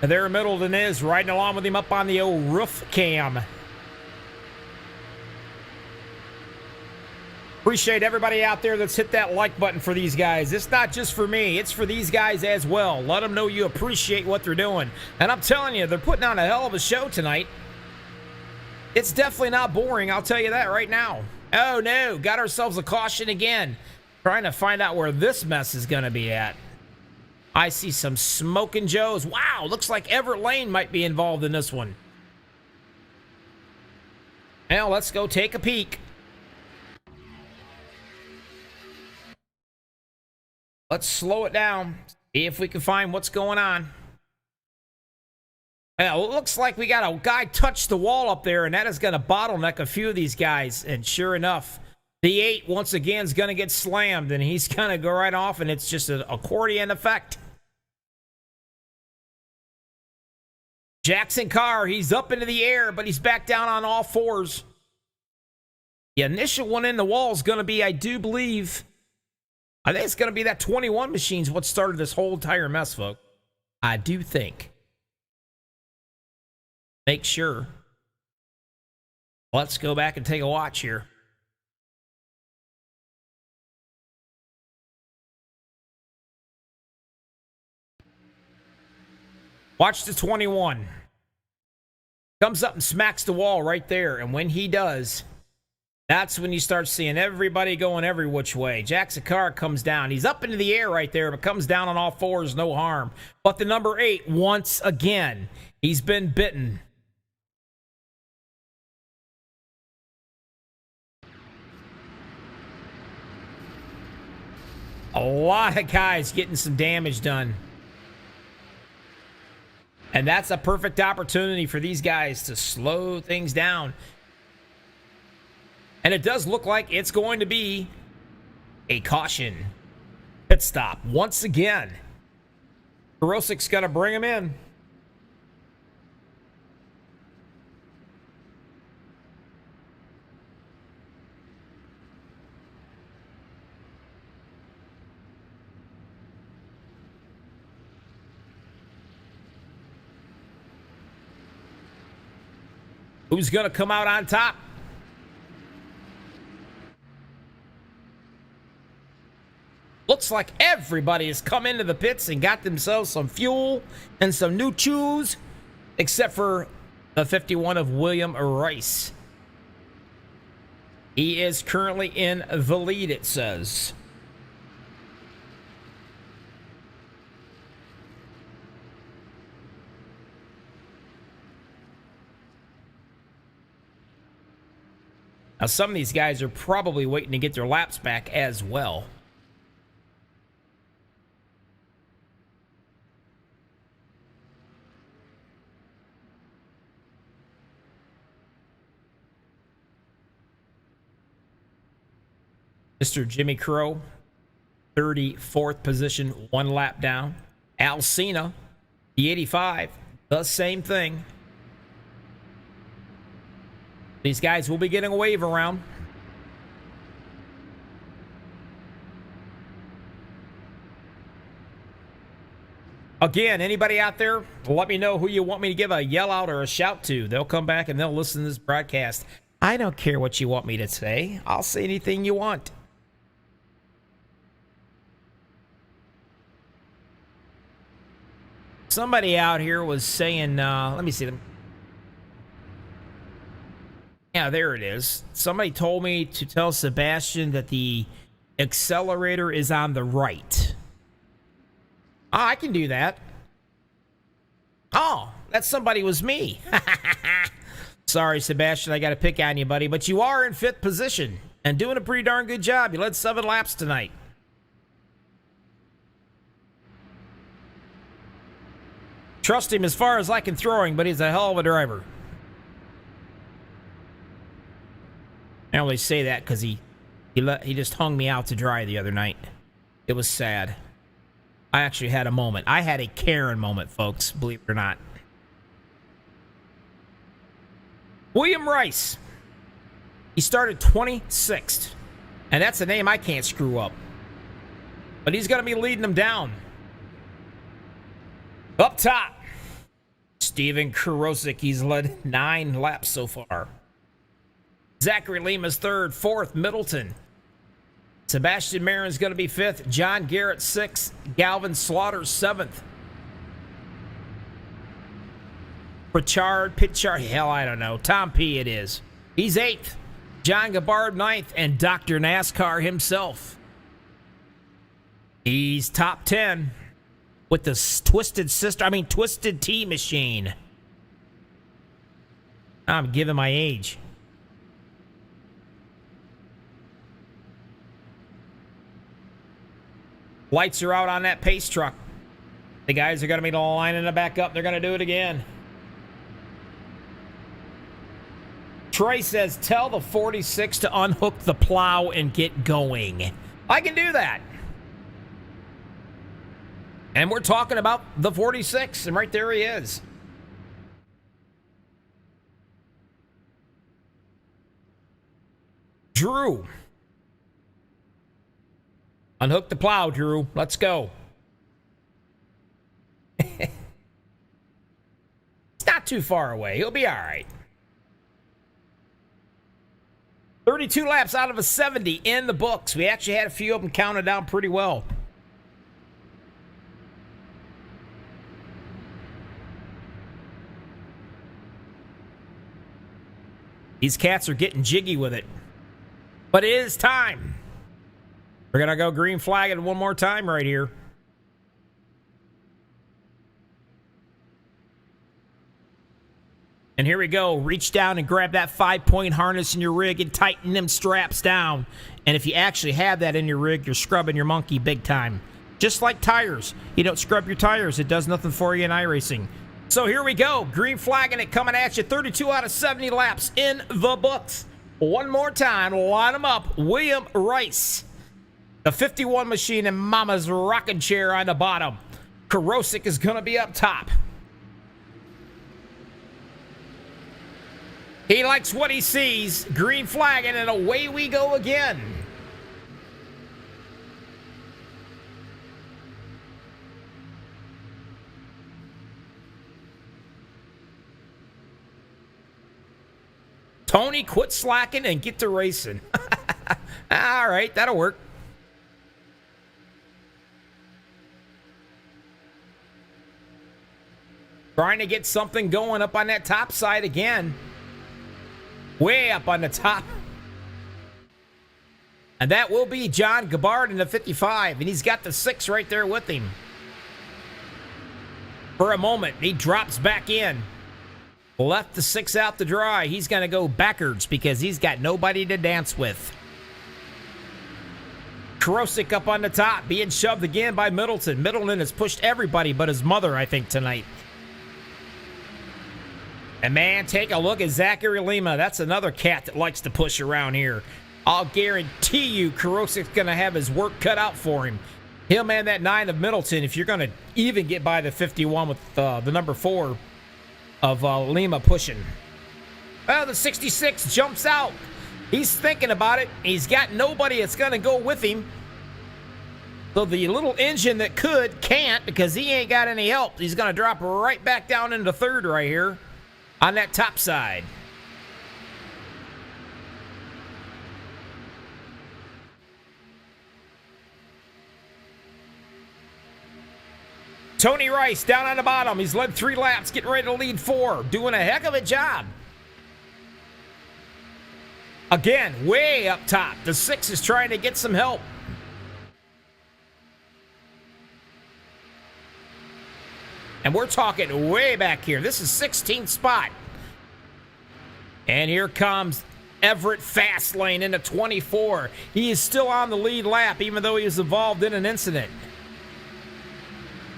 And there Middleton is, riding along with him up on the old roof cam. Appreciate everybody out there that's hit that like button for these guys. It's not just for me, it's for these guys as well. Let them know you appreciate what they're doing. And I'm telling you, they're putting on a hell of a show tonight. It's definitely not boring, I'll tell you that right now. Oh no, got ourselves a caution again. Trying to find out where this mess is going to be at. I see some smoking Joes. Wow, looks like Everett Lane might be involved in this one. Now, let's go take a peek. Let's slow it down. See if we can find what's going on. Well, it looks like we got a guy touch the wall up there, and that is going to bottleneck a few of these guys. And sure enough, the 8 once again is going to get slammed, and he's going to go right off, and it's just an accordion effect. Jackson Carr, he's up into the air, but he's back down on all fours. The initial one in the wall is going to be, I do believe, I think it's going to be that 21 machine's what started this whole entire mess, folks. I do think. Make sure. Let's go back and take a watch here. Watch the 21. Comes up and smacks the wall right there. And when he does, that's when you start seeing everybody going every which way. Jackson Carr comes down. He's up into the air right there, but comes down on all fours, no harm. But the number 8, once again, he's been bitten. A lot of guys getting some damage done. And that's a perfect opportunity for these guys to slow things down. And it does look like it's going to be a caution pit stop once again. Karosik's got to bring him in. Who's going to come out on top? Looks like everybody has come into the pits and got themselves some fuel and some new chews, except for the 51 of William Rice. He is currently in the lead, it says. Now, some of these guys are probably waiting to get their laps back as well. Mr. Jimmy Crow, 34th position, 1 lap down. Al Cena, the 85, the same thing. These guys will be getting a wave around. Again, anybody out there, let me know who you want me to give a yell out or a shout to. They'll come back and they'll listen to this broadcast. I don't care what you want me to say. I'll say anything you want. Somebody out here was saying, let me see them. Yeah, there it is. Somebody told me to tell Sebastian that the accelerator is on the right. Oh, I can do that. Oh, that somebody was me. Sorry, Sebastian, I got to pick on you, buddy. But you are in 5th position and doing a pretty darn good job. You led 7 laps tonight. Trust him as far as I can throwing, but he's a hell of a driver. I only say that because he just hung me out to dry the other night. It was sad. I actually had a moment. I had a Karen moment, folks, believe it or not. William Rice. He started 26th. And that's a name I can't screw up. But he's going to be leading them down. Up top, Steven Kurosik. He's led 9 laps so far. Zachary Lima's 3rd, 4th, Middleton. Sebastian Marin's going to be 5th. John Garrett 6th. Galvin Slaughter 7th. Pitchard, hell, I don't know. Tom P. it is. He's 8th. John Gabbard 9th. And Dr. NASCAR himself. He's top 10 with the Twisted Tea machine. I'm giving my age. Lights are out on that pace truck. The guys are going to be lining it back up. They're going to do it again. Trey says, tell the 46 to unhook the plow and get going. I can do that. And we're talking about the 46, and right there he is. Drew. Unhook the plow, Drew. Let's go. It's not too far away. He'll be all right. 32 laps out of a 70 in the books. We actually had a few of them counted down pretty well. These cats are getting jiggy with it. But it is time. We're going to go green flag it one more time right here. And here we go. Reach down and grab that 5-point harness in your rig and tighten them straps down. And if you actually have that in your rig, you're scrubbing your monkey big time. Just like tires. You don't scrub your tires. It does nothing for you in iRacing. So here we go. Green flagging it coming at you. 32 out of 70 laps in the books. One more time. Line them up. William Rice. The 51 machine and Mama's rocking chair on the bottom. Kurosik is going to be up top. He likes what he sees. Green flagging, and away we go again. Tony, quit slacking and get to racing. All right, that'll work. Trying to get something going up on that top side again. Way up on the top. And that will be John Gabbard in the 55. And he's got the 6 right there with him. For a moment, he drops back in. Left the 6 out to dry. He's going to go backwards because he's got nobody to dance with. Kurosik up on the top, being shoved again by Middleton. Middleton has pushed everybody but his mother, I think, tonight. And man, take a look at Zachary Lima. That's another cat that likes to push around here. I'll guarantee you Kurosik's going to have his work cut out for him. He'll man that 9 of Middleton if you're going to even get by the 51 with the number 4 of Lima pushing. Well, the 66 jumps out. He's thinking about it. He's got nobody that's going to go with him. So the little engine that could can't because he ain't got any help. He's going to drop right back down into 3rd right here. On that top side. Tony Rice down on the bottom. He's led 3 laps, getting ready to lead 4. Doing a heck of a job. Again, way up top. The 6 is trying to get some help. And we're talking way back here. This is 16th spot. And here comes Everett Fastlane into 24. He is still on the lead lap, even though he was involved in an incident.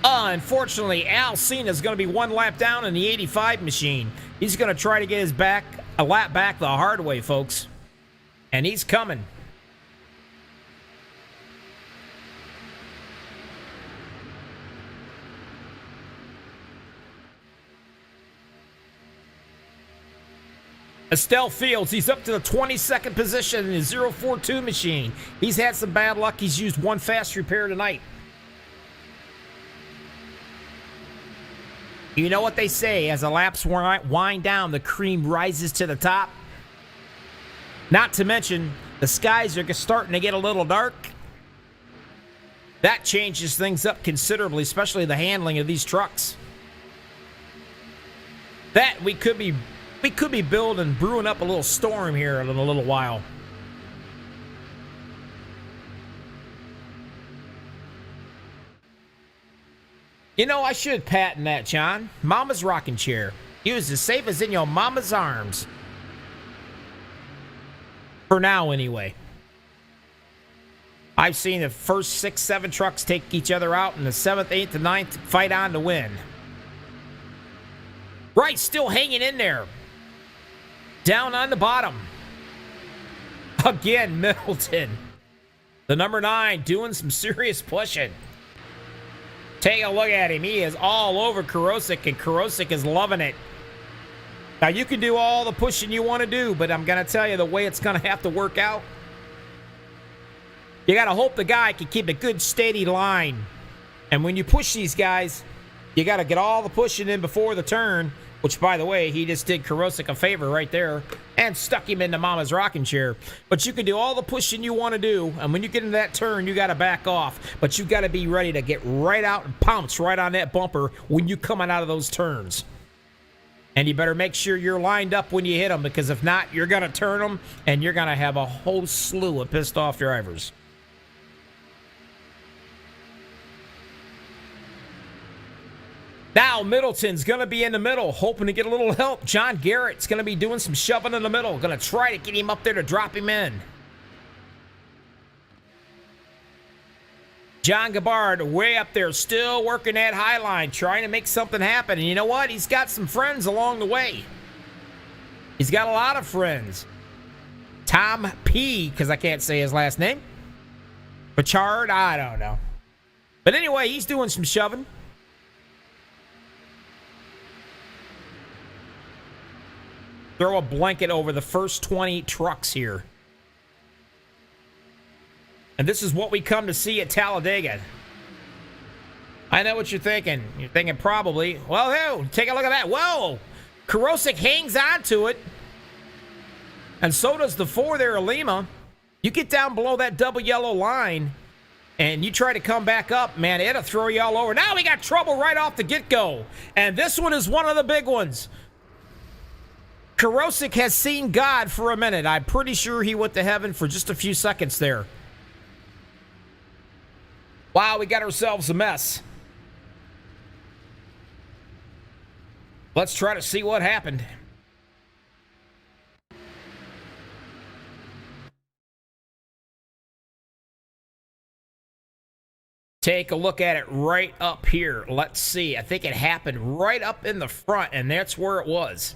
Unfortunately, Al Cena is going to be one lap down in the 85 machine. He's going to try to get his a lap back the hard way, folks. And he's coming. Estelle Fields, he's up to the 22nd position in his 042 machine. He's had some bad luck. He's used one fast repair tonight. You know what they say, as the laps wind down, the cream rises to the top. Not to mention, the skies are starting to get a little dark. That changes things up considerably, especially the handling of these trucks. That we could be brewing up a little storm here in a little while. You know, I should patent that, John. Mama's rocking chair. He was as safe as in your mama's arms. For now, anyway. I've seen the first 6, 7 trucks take each other out, and the 7th, 8th, and 9th fight on to win. Right, still hanging in there. Down on the bottom. Again, Middleton. The number 9 doing some serious pushing. Take a look at him. He is all over Karosik, and Karosik is loving it. Now, you can do all the pushing you want to do, but I'm going to tell you the way it's going to have to work out. You got to hope the guy can keep a good, steady line. And when you push these guys, you got to get all the pushing in before the turn, which, by the way, he just did Karosik a favor right there and stuck him into Mama's rocking chair. But you can do all the pushing you want to do, and when you get into that turn, you got to back off. But you got to be ready to get right out and pounce right on that bumper when you coming out of those turns. And you better make sure you're lined up when you hit them, because if not, you're going to turn them, and you're going to have a whole slew of pissed off drivers. Now, Middleton's going to be in the middle, hoping to get a little help. John Garrett's going to be doing some shoving in the middle. Going to try to get him up there to drop him in. John Gabbard way up there, still working that high line, trying to make something happen. And you know what? He's got some friends along the way. He's got a lot of friends. Tom P., because I can't say his last name. Pachard, I don't know. But anyway, he's doing some shoving. Throw a blanket over the first 20 trucks here. And this is what we come to see at Talladega. I know what you're thinking. You're thinking probably, well, hey, take a look at that. Whoa! Karosik hangs on to it. And so does the 4 there, Lima. You get down below that double yellow line, and you try to come back up, man, it'll throw you all over. Now we got trouble right off the get-go. And this one is one of the big ones. Karosik has seen God for a minute. I'm pretty sure he went to heaven for just a few seconds there. Wow, we got ourselves a mess. Let's try to see what happened. Take a look at it right up here. Let's see. I think it happened right up in the front, and that's where it was.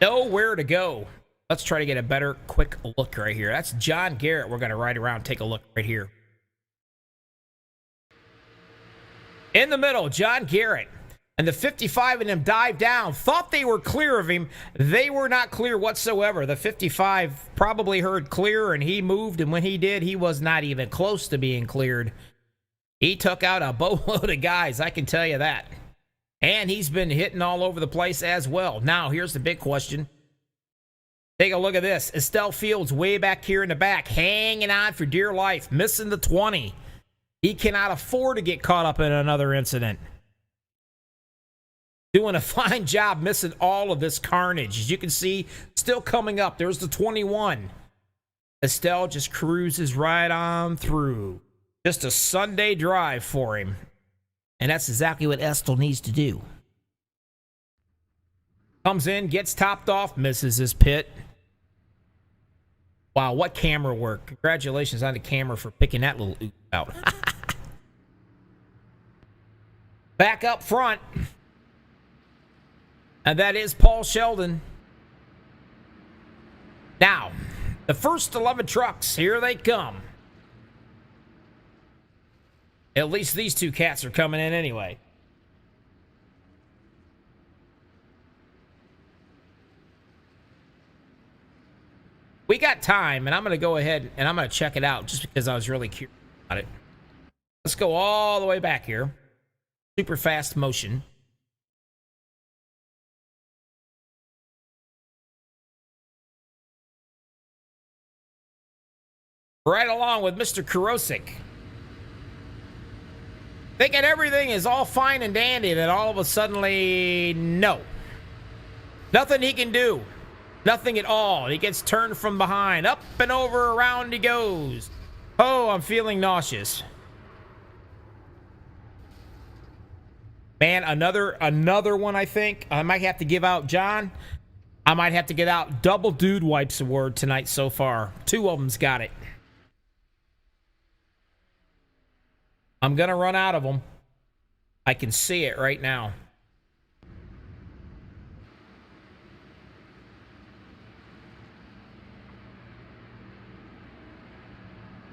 Nowhere to go. Let's try to get a better quick look right here. That's John Garrett. We're going to ride around and take a look right here. In the middle, John Garrett. And the 55 of them dived down. Thought they were clear of him. They were not clear whatsoever. The 55 probably heard clear, and he moved. And when he did, he was not even close to being cleared. He took out a boatload of guys, I can tell you that. And he's been hitting all over the place as well. Now, here's the big question. Take a look at this. Estelle Fields way back here in the back, hanging on for dear life, missing the 20. He cannot afford to get caught up in another incident. Doing a fine job missing all of this carnage. As you can see, still coming up. There's the 21. Estelle just cruises right on through. Just a Sunday drive for him. And that's exactly what Estelle needs to do. Comes in, gets topped off, misses his pit. Wow, what camera work. Congratulations on the camera for picking that little oop out. Back up front. And that is Paul Sheldon. Now, the first 11 trucks, here they come. At least these two cats are coming in anyway. We got time, and I'm going to go ahead and I'm going to check it out just because I was really curious about it. Let's go all the way back here. Super fast motion. Right along with Mr. Kurosik. Thinking everything is all fine and dandy, then all of a suddenly, no. Nothing he can do. Nothing at all. He gets turned from behind. Up and over, around he goes. Oh, I'm feeling nauseous. Man, another one, I think. I might have to give out, John. I might have to get out double Dude Wipes award tonight so far. 2 of them's got it. I'm going to run out of them. I can see it right now.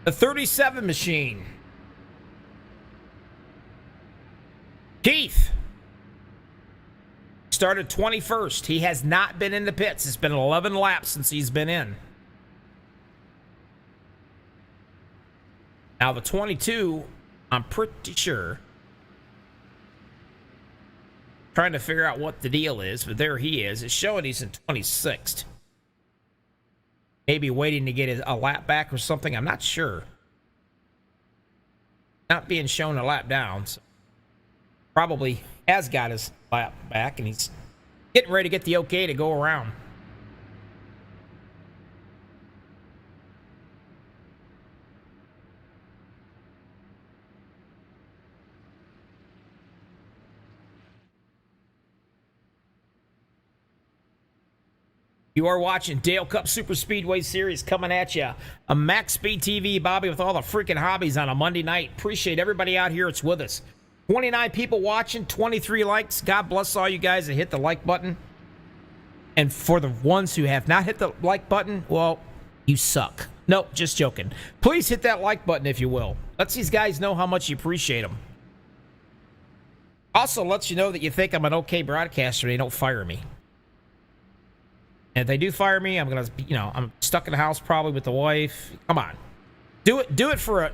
The 37 machine. Keith. Started 21st. He has not been in the pits. It's been 11 laps since he's been in. Now the 22... I'm pretty sure. Trying to figure out what the deal is, but there he is. It's showing he's in 26th. Maybe waiting to get a lap back or something. I'm not sure. Not being shown a lap down. So probably has got his lap back, and he's getting ready to get the okay to go around. You are watching Dale Cup Super Speedway Series coming at you. A MaxspeedTV Bobby with all the freaking hobbies on a Monday night. Appreciate everybody out here that's with us. 29 people watching, 23 likes. God bless all you guys that hit the like button. And for the ones who have not hit the like button, well, you suck. Nope, just joking. Please hit that like button if you will. Let these guys know how much you appreciate them. Also, lets you know that you think I'm an okay broadcaster and they don't fire me. And if they do fire me, I'm gonna, I'm stuck in the house probably with the wife. Come on, do it for,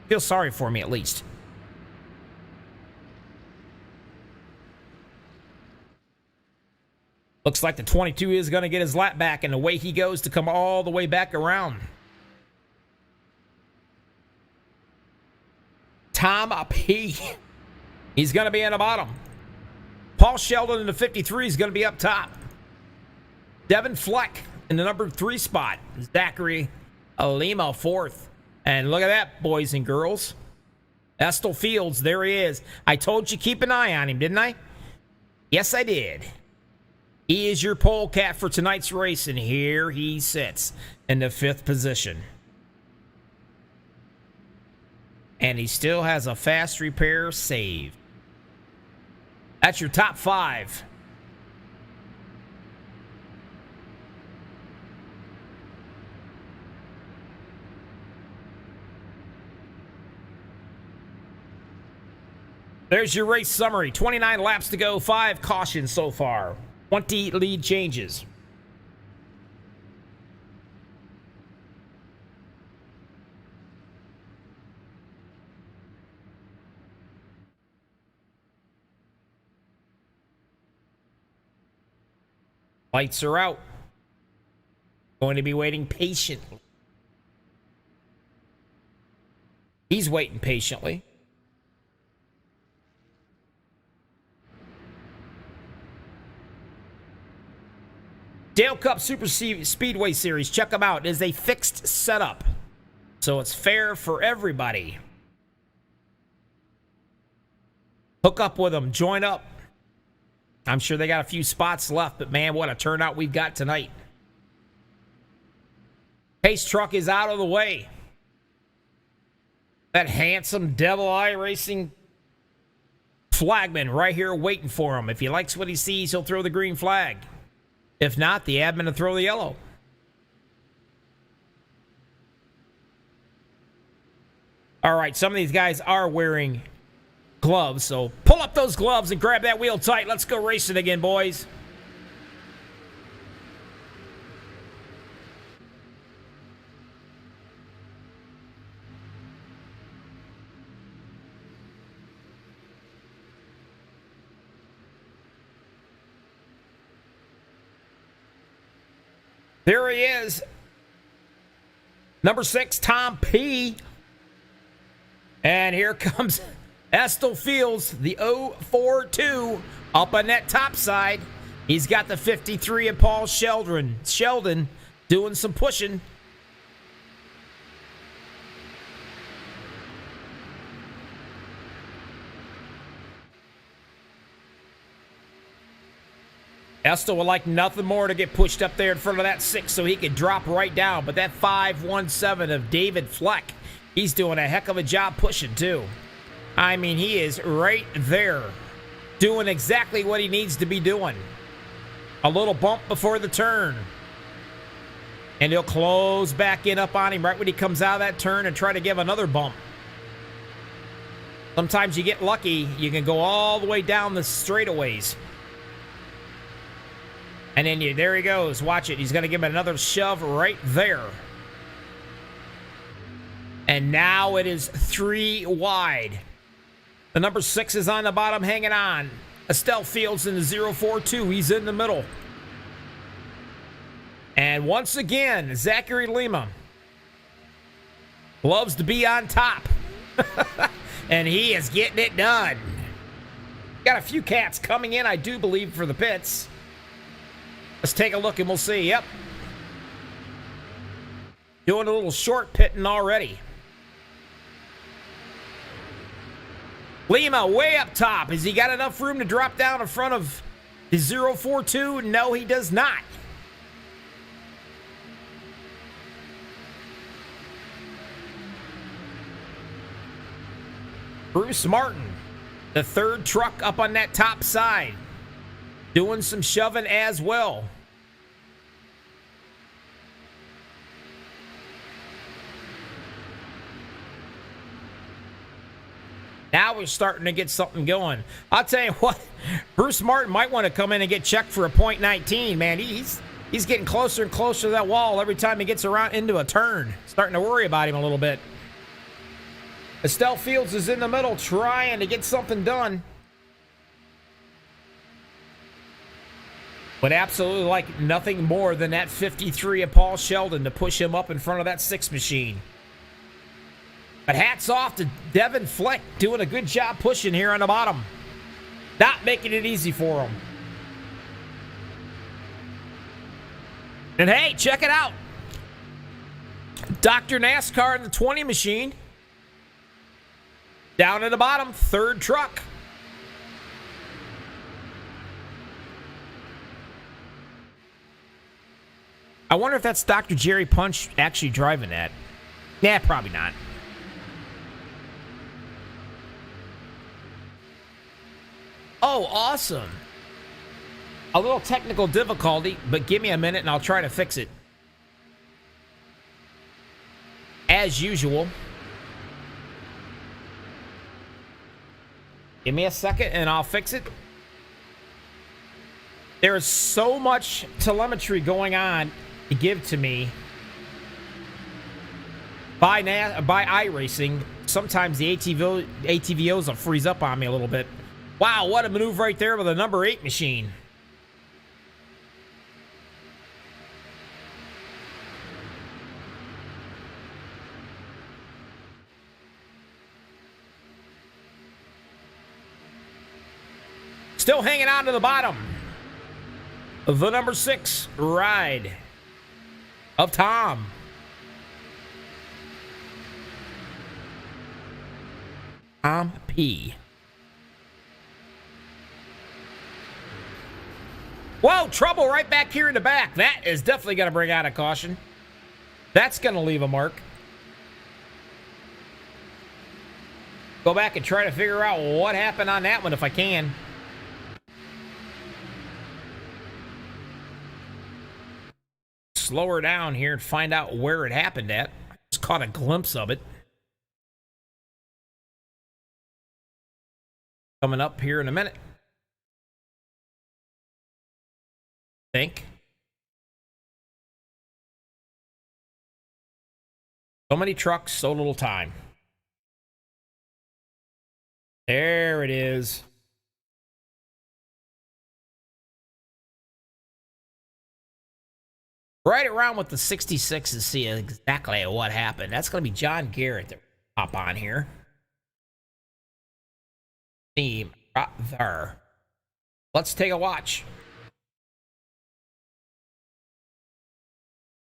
feel sorry for me at least. Looks like the 22 is gonna get his lap back, and away he goes to come all the way back around. Tom P. He's gonna be in the bottom. Paul Sheldon in the 53 is gonna be up top. Devin Fleck in the number 3 spot. Zachary Alima 4th. And look at that, boys and girls. Estelle Fields, there he is. I told you keep an eye on him, didn't I? Yes, I did. He is your polecat for tonight's race, and here he sits in the 5th position. And he still has a fast repair save. That's your top 5. There's your race summary. 29 laps to go, 5 cautions so far. 20 lead changes. Lights are out. Going to be waiting patiently. He's waiting patiently. Dale Cup Super Speedway Series. Check them out. It is a fixed setup, so it's fair for everybody. Hook up with them. Join up. I'm sure they got a few spots left, but man, what a turnout we've got tonight. Pace truck is out of the way. That handsome Devil Eye Racing flagman right here waiting for him. If he likes what he sees, he'll throw the green flag. If not, the admin will throw the yellow. All right, some of these guys are wearing gloves, so pull up those gloves and grab that wheel tight. Let's go racing again, boys. There he is. Number 6, Tom P. And here comes Estel Fields, the 042, up on that top side. He's got the 53 of Paul Sheldon doing some pushing. Estel would like nothing more to get pushed up there in front of that 6 so he could drop right down. But that 517 of David Fleck, he's doing a heck of a job pushing too. I mean, he is right there doing exactly what he needs to be doing. A little bump before the turn. And he'll close back in up on him right when he comes out of that turn and try to give another bump. Sometimes you get lucky. You can go all the way down the straightaways. And then there he goes. Watch it. He's going to give him another shove right there. And now it is 3 wide. The number 6 is on the bottom hanging on. Estel Fields in the 042. He's in the middle. And once again, Zachary Lima loves to be on top. And he is getting it done. Got a few cats coming in, I do believe, for the pits. Let's take a look and we'll see. Yep. Doing a little short pitting already. Lima way up top. Has he got enough room to drop down in front of the 042? No, he does not. Bruce Martin, the 3rd truck up on that top side, doing some shoving as well. Now we're starting to get something going. I'll tell you what, Bruce Martin might want to come in and get checked for a .19, man. He's getting closer and closer to that wall every time he gets around into a turn. Starting to worry about him a little bit. Estel Fields is in the middle trying to get something done. But absolutely like nothing more than that 53 of Paul Sheldon to push him up in front of that 6 machine. But hats off to Devin Fleck doing a good job pushing here on the bottom. Not making it easy for him. And hey, check it out. Dr. NASCAR in the 20 machine. Down at the bottom, 3rd truck. I wonder if that's Dr. Jerry Punch actually driving that. Nah, probably not. Oh, awesome. A little technical difficulty, but give me a minute and I'll try to fix it. As usual. Give me a second and I'll fix it. There is so much telemetry going on to give to me by iRacing. Sometimes the ATVOs will freeze up on me a little bit. Wow, what a maneuver right there with a number 8 machine. Still hanging on to the bottom. The number 6 ride of Tom. Tom P. Whoa, trouble right back here in the back. That is definitely going to bring out a caution. That's going to leave a mark. Go back and try to figure out what happened on that one if I can. Slow her down here and find out where it happened at. I just caught a glimpse of it. Coming up here in a minute. Think. So many trucks, so little time. There it is. Right around with the 66 to see exactly what happened. That's going to be John Garrett that hop on here. Team right there. Let's take a watch.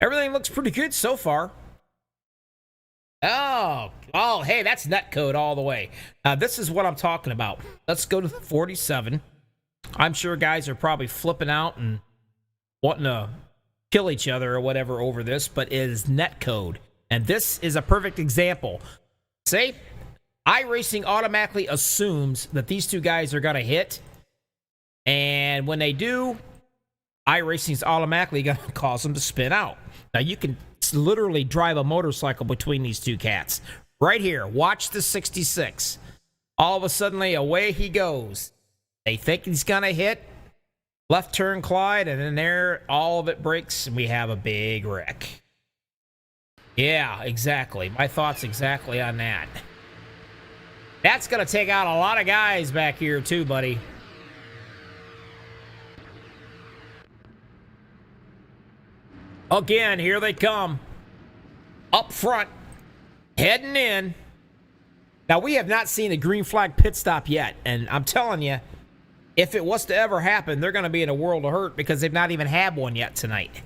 Everything looks pretty good so far. Oh, hey, that's Netcode all the way. This is what I'm talking about. Let's go to the 47. I'm sure guys are probably flipping out and wanting to kill each other or whatever over this, but it is Netcode. And this is a perfect example. Say, iRacing automatically assumes that these two guys are going to hit. And when they do, iRacing is automatically going to cause them to spin out. Now, you can literally drive a motorcycle between these two cats. Right here, watch the 66. All of a sudden, away he goes. They think he's going to hit. Left turn, Clyde, and then there, all of it breaks, and we have a big wreck. Yeah, exactly. My thoughts exactly on that. That's going to take out a lot of guys back here, too, buddy. Again, here they come. Up front. Heading in. Now, we have not seen a green flag pit stop yet, and I'm telling you, if it was to ever happen, they're going to be in a world of hurt because they've not even had one yet tonight.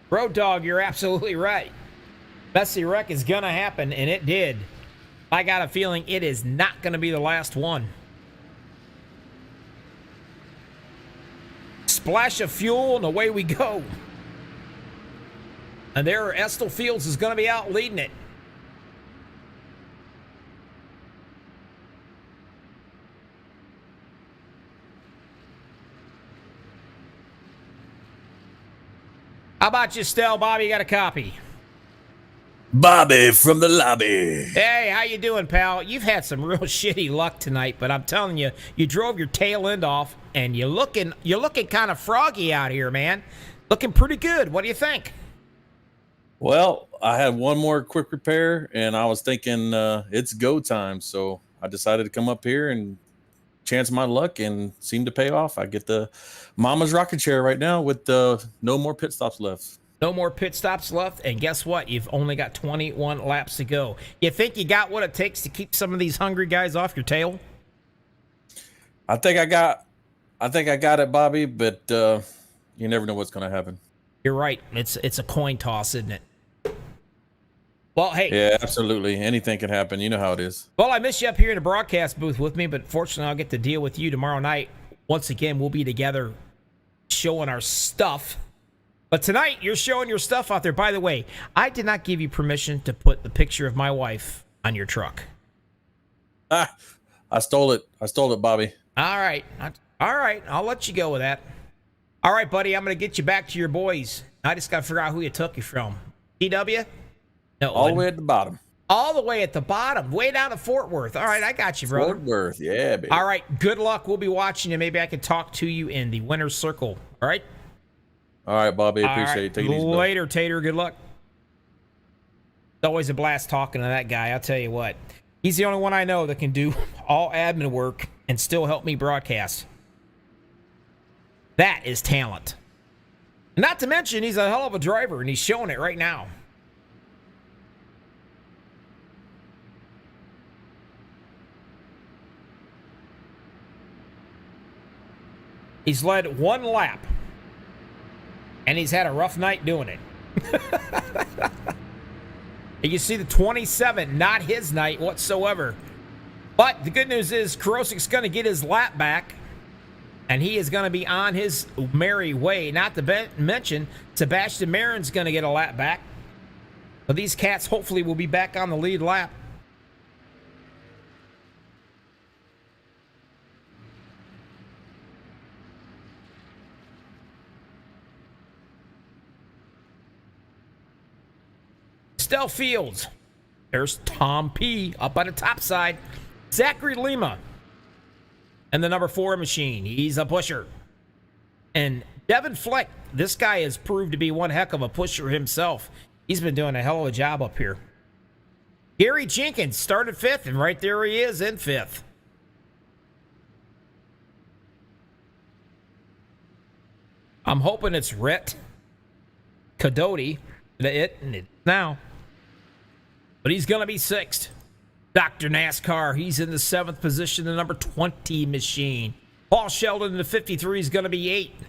Road Dog, you're absolutely right. Messy wreck is going to happen, and it did. I got a feeling it is not going to be the last one. Splash of fuel, and away we go. And there, Estel Fields is going to be out leading it. How about you, Stell? Bobby, you got a copy? Bobby from the lobby. Hey, how you doing, pal? You've had some real shitty luck tonight, but I'm telling you, you drove your tail end off, and you're looking kind of froggy out here, man. Looking pretty good. What do you think? Well, I had one more quick repair, and I was thinking it's go time, so I decided to come up here and chance my luck, and seemed to pay off. I get the mama's rocket chair right now with no more pit stops left. No more pit stops left, and guess what? You've only got 21 laps to go. You think you got what it takes to keep some of these hungry guys off your tail? I think I got it, Bobby, but you never know what's going to happen. You're right. It's a coin toss, isn't it? Well, hey. Yeah, absolutely. Anything can happen. You know how it is. Well, I miss you up here in the broadcast booth with me, but fortunately, I'll get to deal with you tomorrow night. Once again, we'll be together showing our stuff. But tonight, you're showing your stuff out there. By the way, I did not give you permission to put the picture of my wife on your truck. I stole it. I stole it, Bobby. All right. I'll let you go with that. All right, buddy. I'm going to get you back to your boys. I just got to figure out who you took you from. TW? No. All the way at the bottom. All the way at the bottom. Way down to Fort Worth. All right. I got you, brother. Fort Worth. Yeah, baby. All right. Good luck. We'll be watching you. Maybe I can talk to you in the winner's circle. All right? All right, Bobby. Appreciate it. Take it easy, bud. Later, Tater. Good luck. It's always a blast talking to that guy. I'll tell you what. He's the only one I know that can do all admin work and still help me broadcast. That is talent. Not to mention, he's a hell of a driver, and he's showing it right now. He's led one lap. And he's had a rough night doing it. And you see the 27, not his night whatsoever. But the good news is Krosik's going to get his lap back. And he is going to be on his merry way. Not to mention, Sebastian Marin's going to get a lap back. But these cats hopefully will be back on the lead lap. Estelle Fields. There's Tom P. up on the top side. Zachary Lima. And the number 4 machine. He's a pusher. And Devin Fleck. This guy has proved to be one heck of a pusher himself. He's been doing a hell of a job up here. Gary Jenkins started 5th. And right there he is in 5th. I'm hoping it's Rhett Cadoti. Now. But he's going to be 6th. Dr. NASCAR, he's in the 7th position, the number 20 machine. Paul Sheldon in the 53 is going to be 8th.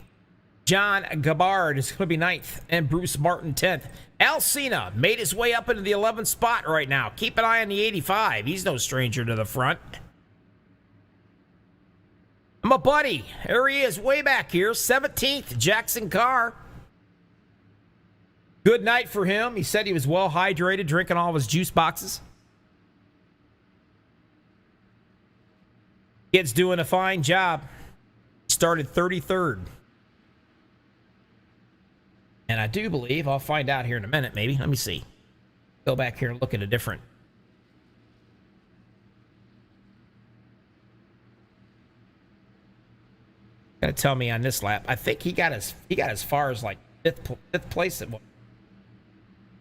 John Gabbard is going to be 9th. And Bruce Martin 10th. Al Cena made his way up into the 11th spot right now. Keep an eye on the 85. He's no stranger to the front. My buddy, there he is way back here. 17th, Jackson Carr. Good night for him. He said he was well hydrated, drinking all of his juice boxes. Kid's doing a fine job. Started 33rd. And I do believe, I'll find out here in a minute maybe. Let me see. Go back here and look at a different. Gotta tell me on this lap. I think he got as far as like fifth place at one.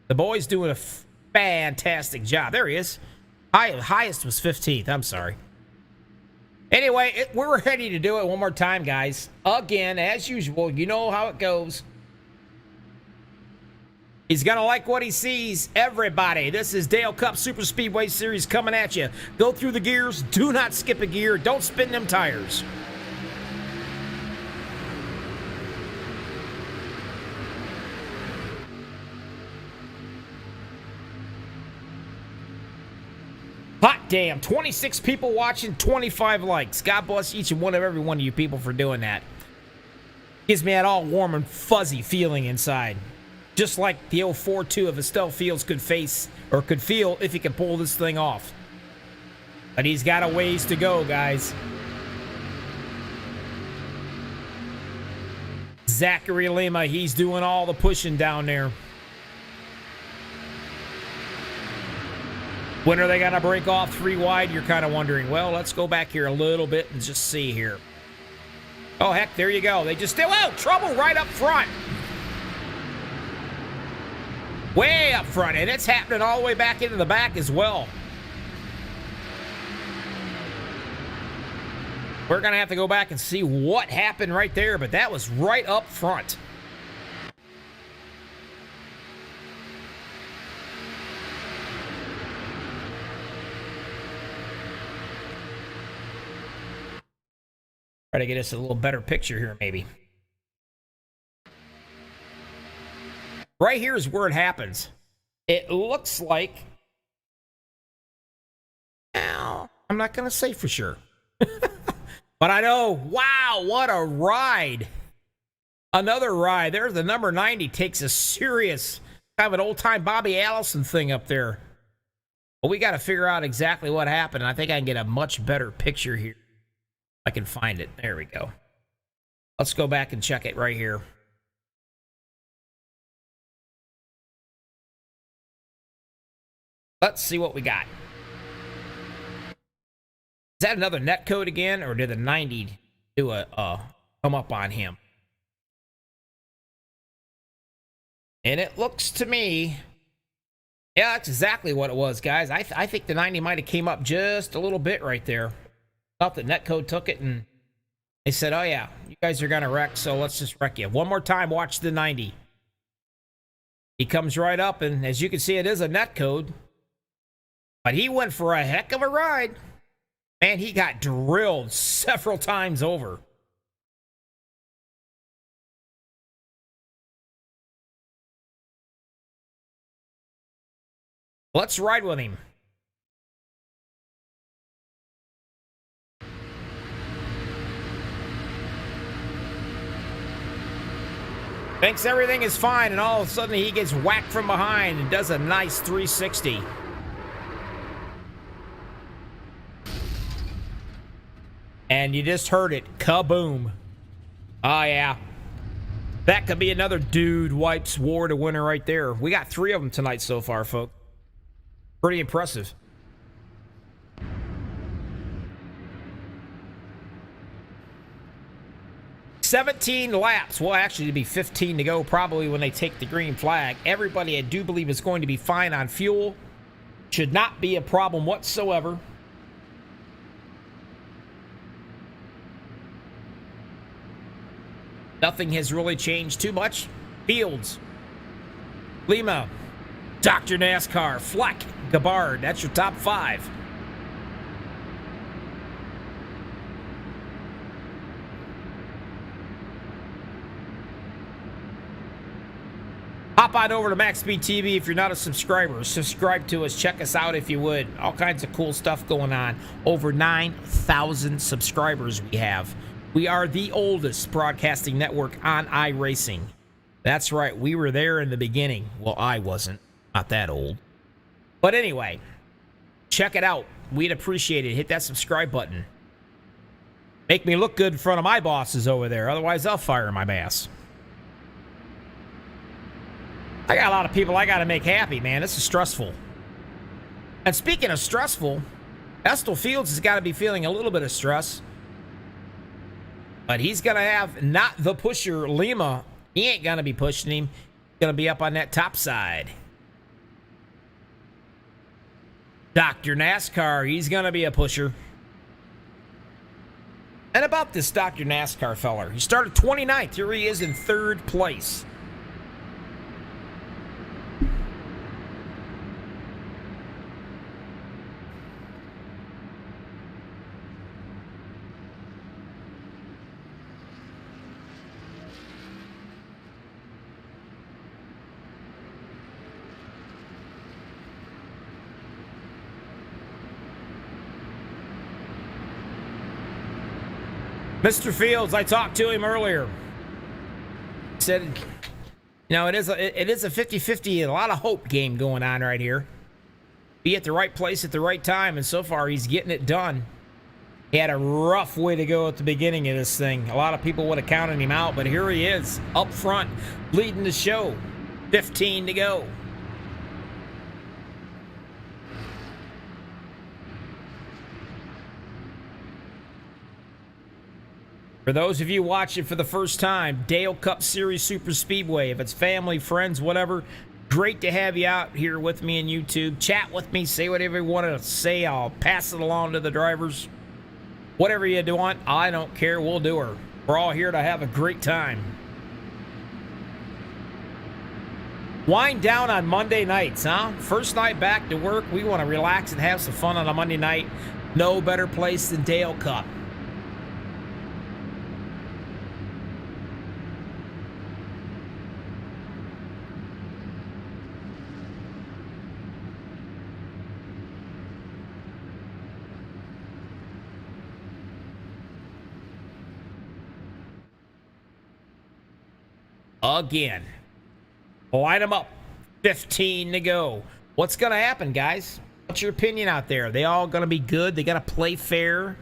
The boy's doing a fantastic job. There he is. Highest was 15th. I'm sorry. Anyway, we're ready to do it one more time, guys. Again, as usual, you know how it goes. He's going to like what he sees. Everybody, this is Dale Cup Super Speedway Series coming at you. Go through the gears. Do not skip a gear. Don't spin them tires. Hot damn, 26 people watching, 25 likes. God bless each and every one of you people for doing that. Gives me that all warm and fuzzy feeling inside. Just like the 042 of Estelle Fields could feel if he could pull this thing off. But he's got a ways to go, guys. Zachary Lima, he's doing all the pushing down there. When are they going to break off 3 wide? You're kind of wondering. Well, let's go back here a little bit and just see here. Oh, heck, there you go. They just still out. Trouble right up front. Way up front. And it's happening all the way back into the back as well. We're going to have to go back and see what happened right there, but that was right up front. Try to get us a little better picture here, maybe. Right here is where it happens. It looks like... Well, I'm not going to say for sure. But I know, wow, what a ride. Another ride. There's the number 90 takes a serious, kind of an old-time Bobby Allison thing up there. But we got to figure out exactly what happened. And I think I can get a much better picture here. I can find it. There we go. Let's go back and check it right here. Let's see what we got. Is that another Netcode again, or did the 90 do a come up on him? And it looks to me, yeah, that's exactly what it was, guys. I think the 90 might have came up just a little bit right there. Thought that Netcode took it and they said, oh yeah, you guys are gonna wreck, so let's just wreck you. One more time, watch the 90. He comes right up, and as you can see, it is a Netcode. But he went for a heck of a ride. Man, he got drilled several times over. Let's ride with him. Thinks everything is fine, and all of a sudden he gets whacked from behind and does a nice 360. And you just heard it. Kaboom. Oh, yeah. That could be another dude wipes war to winner right there. We got 3 of them tonight so far, folks. Pretty impressive. "17 laps. Well, actually, it'd be 15 to go probably when they take the green flag. Everybody, I do believe, is going to be fine on fuel. Should not be a problem whatsoever. Nothing has really changed too much. Fields, Lima, Dr. NASCAR, Fleck, Gabbard. That's your top 5. Hop on over to MaxspeedTV if you're not a subscriber. Subscribe to us. Check us out if you would. All kinds of cool stuff going on. Over 9,000 subscribers we have. We are the oldest broadcasting network on iRacing. That's right. We were there in the beginning. Well, I wasn't. Not that old. But anyway, check it out. We'd appreciate it. Hit that subscribe button. Make me look good in front of my bosses over there. Otherwise, I'll fire my ass. I got a lot of people I got to make happy, man. This is stressful. And speaking of stressful, Estel Fields has got to be feeling a little bit of stress. But he's going to have not the pusher, Lima. He ain't going to be pushing him. He's going to be up on that top side. Dr. NASCAR, he's going to be a pusher. And about this Dr. NASCAR feller, he started 29th. Here he is in 3rd place. Mr. Fields, I talked to him earlier. He said, you know, it is a 50-50, a lot of hope game going on right here. Be at the right place at the right time, and so far he's getting it done. He had a rough way to go at the beginning of this thing. A lot of people would have counted him out, but here he is, up front, leading the show. 15 to go. For those of you watching for the first time, Dale Cup Series Super Speedway, if it's family, friends, whatever, great to have you out here with me on YouTube. Chat with me, say whatever you want to say. I'll pass it along to the drivers. Whatever you want, I don't care, we'll do her. We're all here to have a great time. Wind down on Monday nights, huh? First night back to work, we want to relax and have some fun on a Monday night. No better place than Dale Cup. Again. Line them up. 15 to go. What's going to happen, guys? What's your opinion out there? They all going to be good? They got to play fair?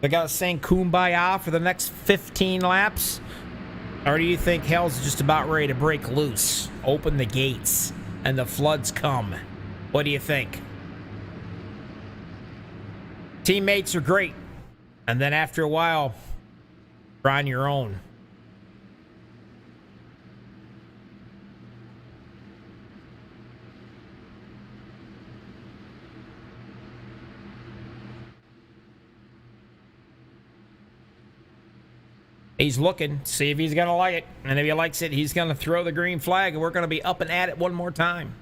They got to sing Kumbaya for the next 15 laps? Or do you think hell's just about ready to break loose? Open the gates and the floods come? What do you think? Teammates are great. And then after a while, you're on your own. He's looking, see if he's going to like it. And if he likes it, he's going to throw the green flag, and we're going to be up and at it one more time.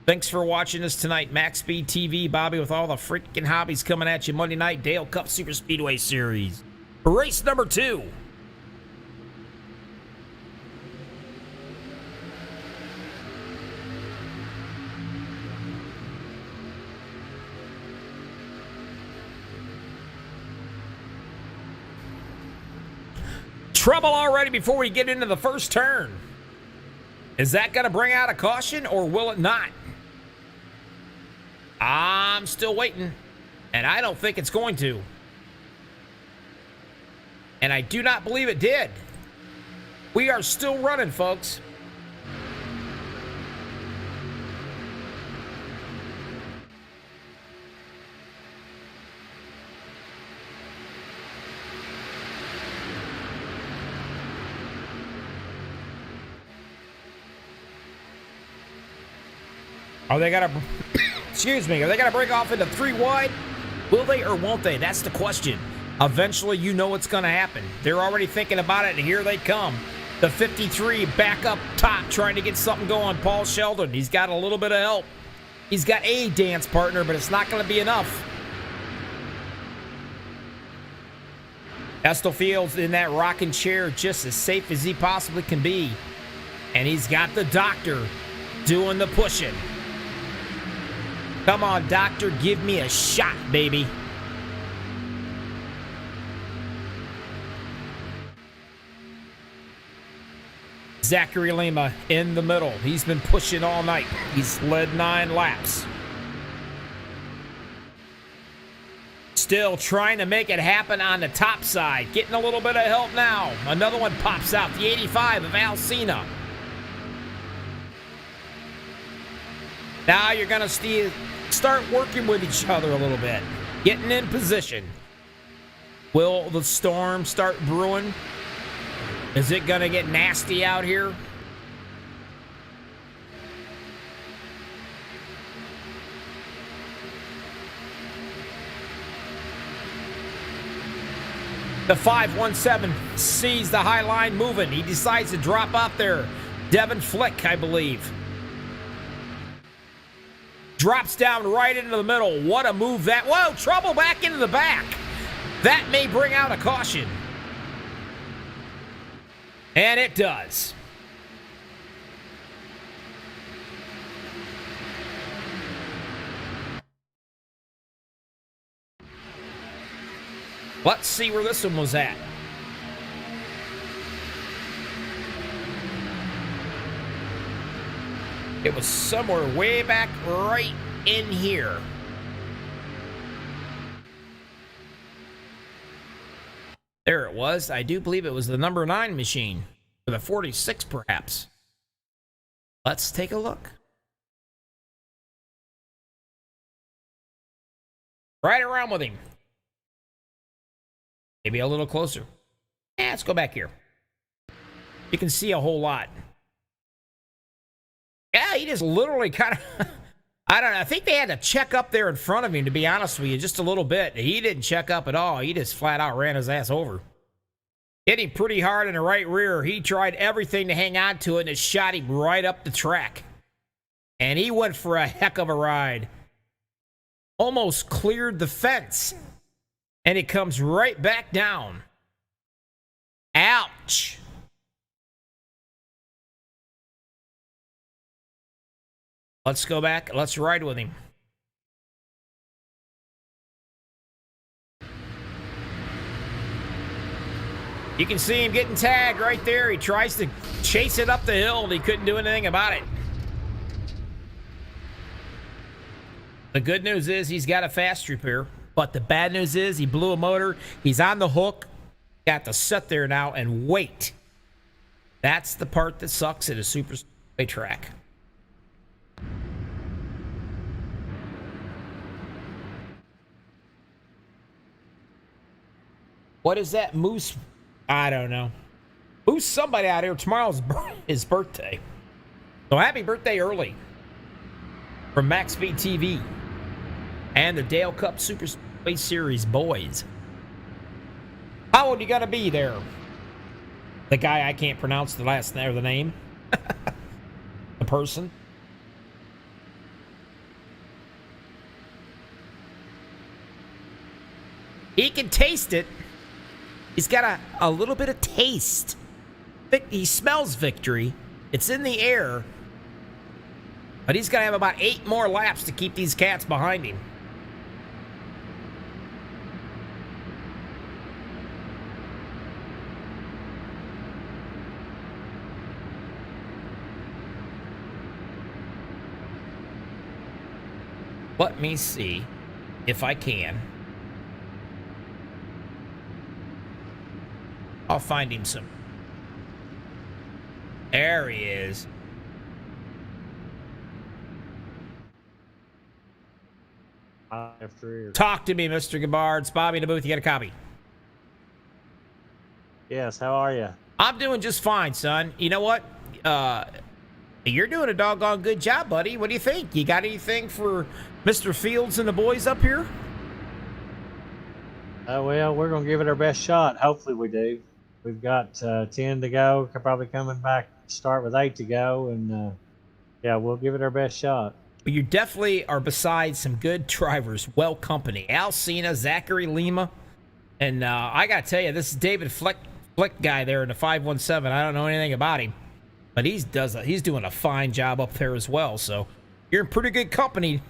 Thanks for watching us tonight. MaxspeedTV, Bobby with all the freaking hobbies coming at you Monday night. Dale Cup Super Speedway Series. Race number 2. Trouble already before we get into the first turn. Is that going to bring out a caution or will it not? I'm still waiting, and I don't think it's going to. And I do not believe it did. We are still running, folks. Are they gonna, excuse me, are they gonna break off into 3 wide? Will they or won't they? That's the question. Eventually, you know what's gonna happen. They're already thinking about it, and here they come. The 53 back up top, trying to get something going. Paul Sheldon, he's got a little bit of help. He's got a dance partner, but it's not gonna be enough. Estelfield's in that rocking chair, just as safe as he possibly can be. And he's got the doctor doing the pushing. Come on, doctor, give me a shot, baby. Zachary Lima in the middle. He's been pushing all night. He's led 9 laps. Still trying to make it happen on the top side. Getting a little bit of help now. Another one pops out. The 85 of Alcina. Now you're going to start working with each other a little bit. Getting in position. Will the storm start brewing? Is it going to get nasty out here? The 517 sees the high line moving. He decides to drop out there. Devin Flick, I believe. Drops down right into the middle. What a move that. Whoa, trouble back into the back. That may bring out a caution. And it does. Let's see where this one was at. It was somewhere way back right in here. There it was. I do believe it was the number 9 machine. Or the 46, perhaps. Let's take a look. Right around with him. Maybe a little closer. Let's go back here. You can see a whole lot. Yeah, he just literally kind of... I don't know. I think they had to check up there in front of him, to be honest with you, just a little bit. He didn't check up at all. He just flat out ran his ass over. Hit him pretty hard in the right rear. He tried everything to hang on to it, and it shot him right up the track. And he went for a heck of a ride. Almost cleared the fence. And it comes right back down. Ouch. Let's go back. Let's ride with him. You can see him getting tagged right there. He tries to chase it up the hill, and he couldn't do anything about it. The good news is he's got a fast repair, but the bad news is he blew a motor. He's on the hook. Got to sit there now and wait. That's the part that sucks at a super speedway track. What is that moose? I don't know. Who's somebody out here? Tomorrow's his birthday. So happy birthday early. From MaxspeedTV and the Dale Cup Super Speedway Series boys. How old you gotta be there? The guy I can't pronounce the last name or the name. The person. He can taste it. He's got a little bit of taste. He smells victory. It's in the air. But he's going to have about 8 more laps to keep these cats behind him. me see if I can. I'll find him some. There he is. Talk to me, Mr. Gabbard. It's Bobby in the booth. You got a copy? Yes, how are you? I'm doing just fine, son. You know what? You're doing a doggone good job, buddy. What do you think? You got anything for Mr. Fields and the boys up here? Well, we're going to give it our best shot. Hopefully we do. We've got 10 to go. Probably coming back, start with 8 to go. And, yeah, we'll give it our best shot. You definitely are beside some good drivers. Well company. Al Cena, Zachary Lima. And I got to tell you, this is David Flick guy there in the 517. I don't know anything about him. But he's doing a fine job up there as well. So you're in pretty good company.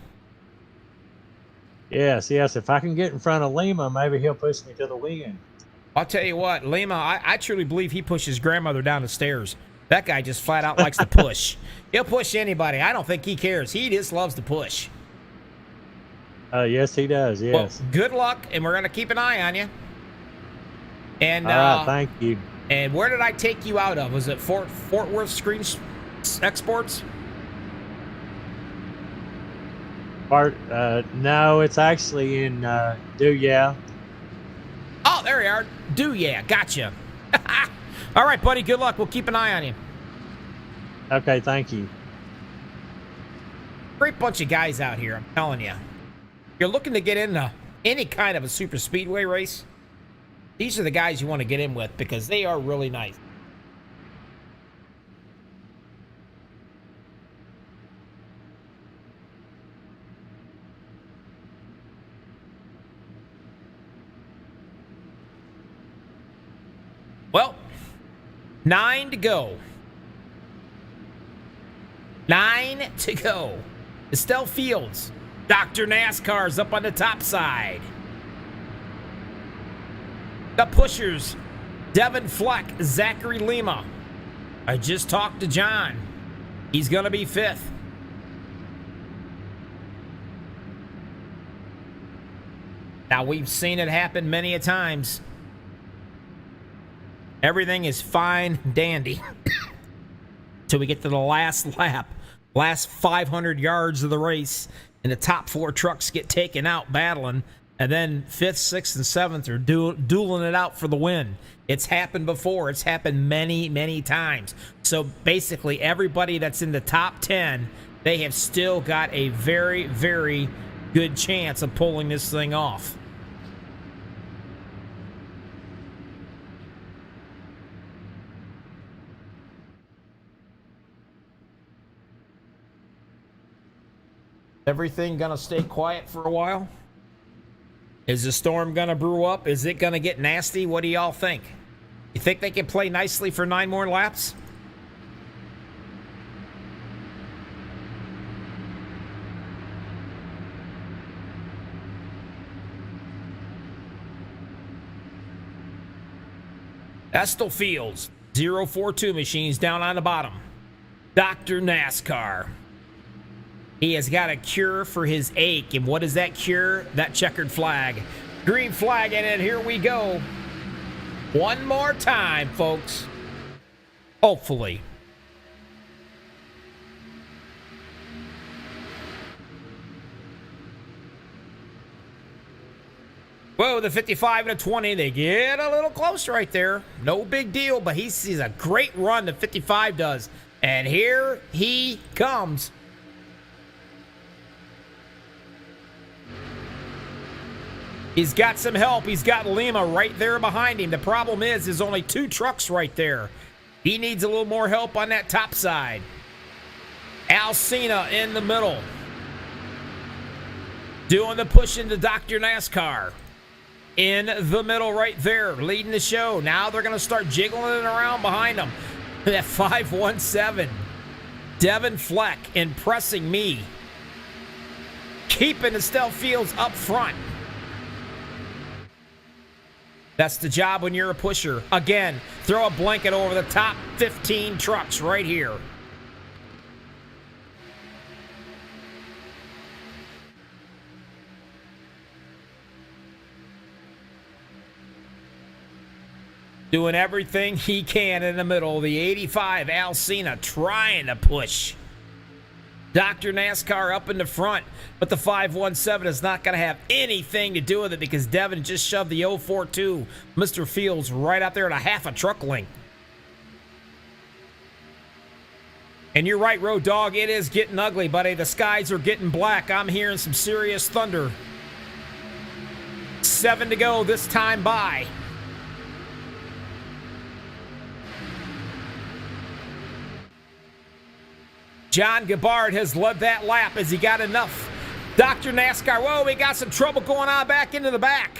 Yes. If I can get in front of Lima, maybe he'll push me to the win. I'll tell you what, Lima, I truly believe he pushes grandmother down the stairs. That guy just flat out likes to push. He'll push anybody. I don't think he cares. He just loves to push. Yes, he does. Yes. Well, good luck, and we're going to keep an eye on you. And all right, thank you. And where did I take you out of? Was it Fort Worth Screen Exports? No, it's actually in yeah. Oh, there you are. Yeah, gotcha. All right, buddy, good luck. We'll keep an eye on you. Okay, thank you. Great bunch of guys out here, I'm telling you. You're looking to get into any kind of a super speedway race, these are the guys you want to get in with because they are really nice. Well, 9 to go. 9 to go. Estelle Fields. Dr. NASCAR's up on the top side. The pushers. Devin Fleck. Zachary Lima. I just talked to John. He's going to be 5th. Now, we've seen it happen many a times. Everything is fine, dandy. Till we get to the last lap, last 500 yards of the race, and the top 4 trucks get taken out battling, and then 5th, 6th, and 7th are dueling it out for the win. It's happened before. It's happened many, many times. So basically, everybody that's in the top 10, they have still got a very, very good chance of pulling this thing off. Everything gonna stay quiet for a while? Is the storm gonna brew up? Is it gonna get nasty? What do y'all think? You think they can play nicely for 9 more laps? Estelle Fields, 042 machines down on the bottom. Dr. NASCAR. He has got a cure for his ache. And what is that cure? That checkered flag. Green flag in it. Here we go. One more time, folks. Hopefully. Whoa, the 55 and a 20. They get a little close right there. No big deal, but he sees a great run the 55 does. And here he comes. He's got some help. He's got Lima right there behind him. The problem is there's only 2 trucks right there. He needs a little more help on that top side. Al Cena in the middle. Doing the push into Dr. NASCAR. In the middle right there, leading the show. Now they're going to start jiggling it around behind him. That 517. Devin Fleck impressing me. Keeping Estelle Fields up front. That's the job when you're a pusher. Again, throw a blanket over the top 15 trucks right here. doing everything he can in the middle. The 85 Alcina trying to push Dr. NASCAR up in the front, but the 517 is not going to have anything to do with it because Devin just shoved the 042 Mr. Fields right out there at a half a truck length. And you're right, Road Dog, it is getting ugly, buddy. The skies are getting black. I'm hearing some serious thunder. 7 to go this time by. John Gabbard has led that lap as he got enough. Dr. NASCAR, whoa, we got some trouble going on back into the back.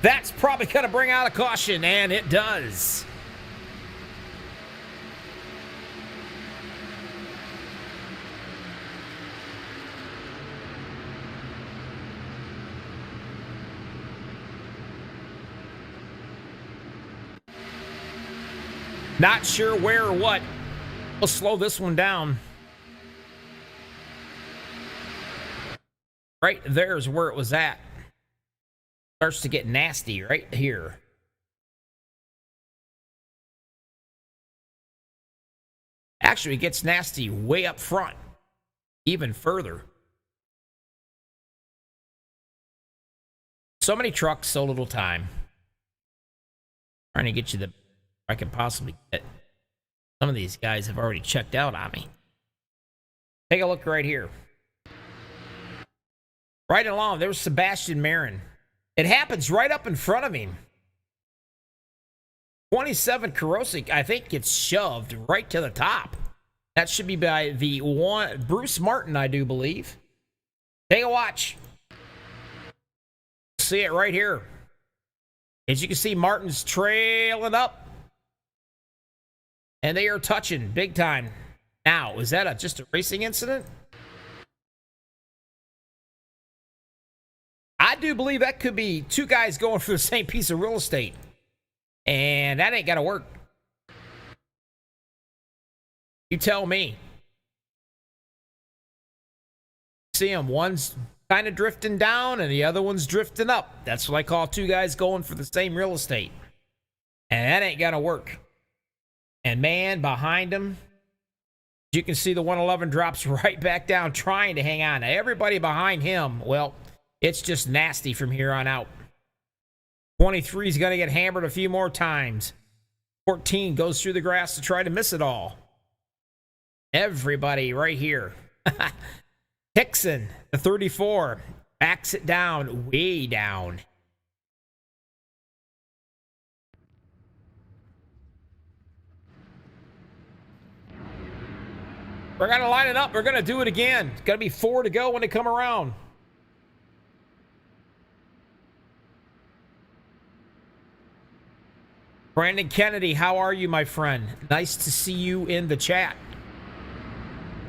That's probably going to bring out a caution, and it does. Not sure where or what. We'll slow this one down. Right there's where it was at. Starts to get nasty right here. Actually, it gets nasty way up front. Even further. So many trucks, so little time. Trying to get you the I can possibly get. Some of these guys have already checked out on me. Take a look right here. Right along, there's Sebastian Marin. It happens right up in front of him. 27 Karosik, I think, gets shoved right to the top. That should be by the one Bruce Martin, I do believe. Take a watch. See it right here. As you can see, Martin's trailing up. And they are touching big time. Now, is that just a racing incident? I do believe that could be two guys going for the same piece of real estate. And that ain't got to work. You tell me. See them. One's kind of drifting down and the other one's drifting up. That's what I call two guys going for the same real estate. And that ain't going to work. And man, behind him, you can see the 111 drops right back down trying to hang on. Now, everybody behind him, well, it's just nasty from here on out. 23 is going to get hammered a few more times. 14 goes through the grass to try to miss it all. Everybody right here. Hickson, the 34, backs it down, way down. We're going to line it up. We're going to do it again. It's going to be 4 to go when they come around. Brandon Kennedy, how are you, my friend? Nice to see you in the chat.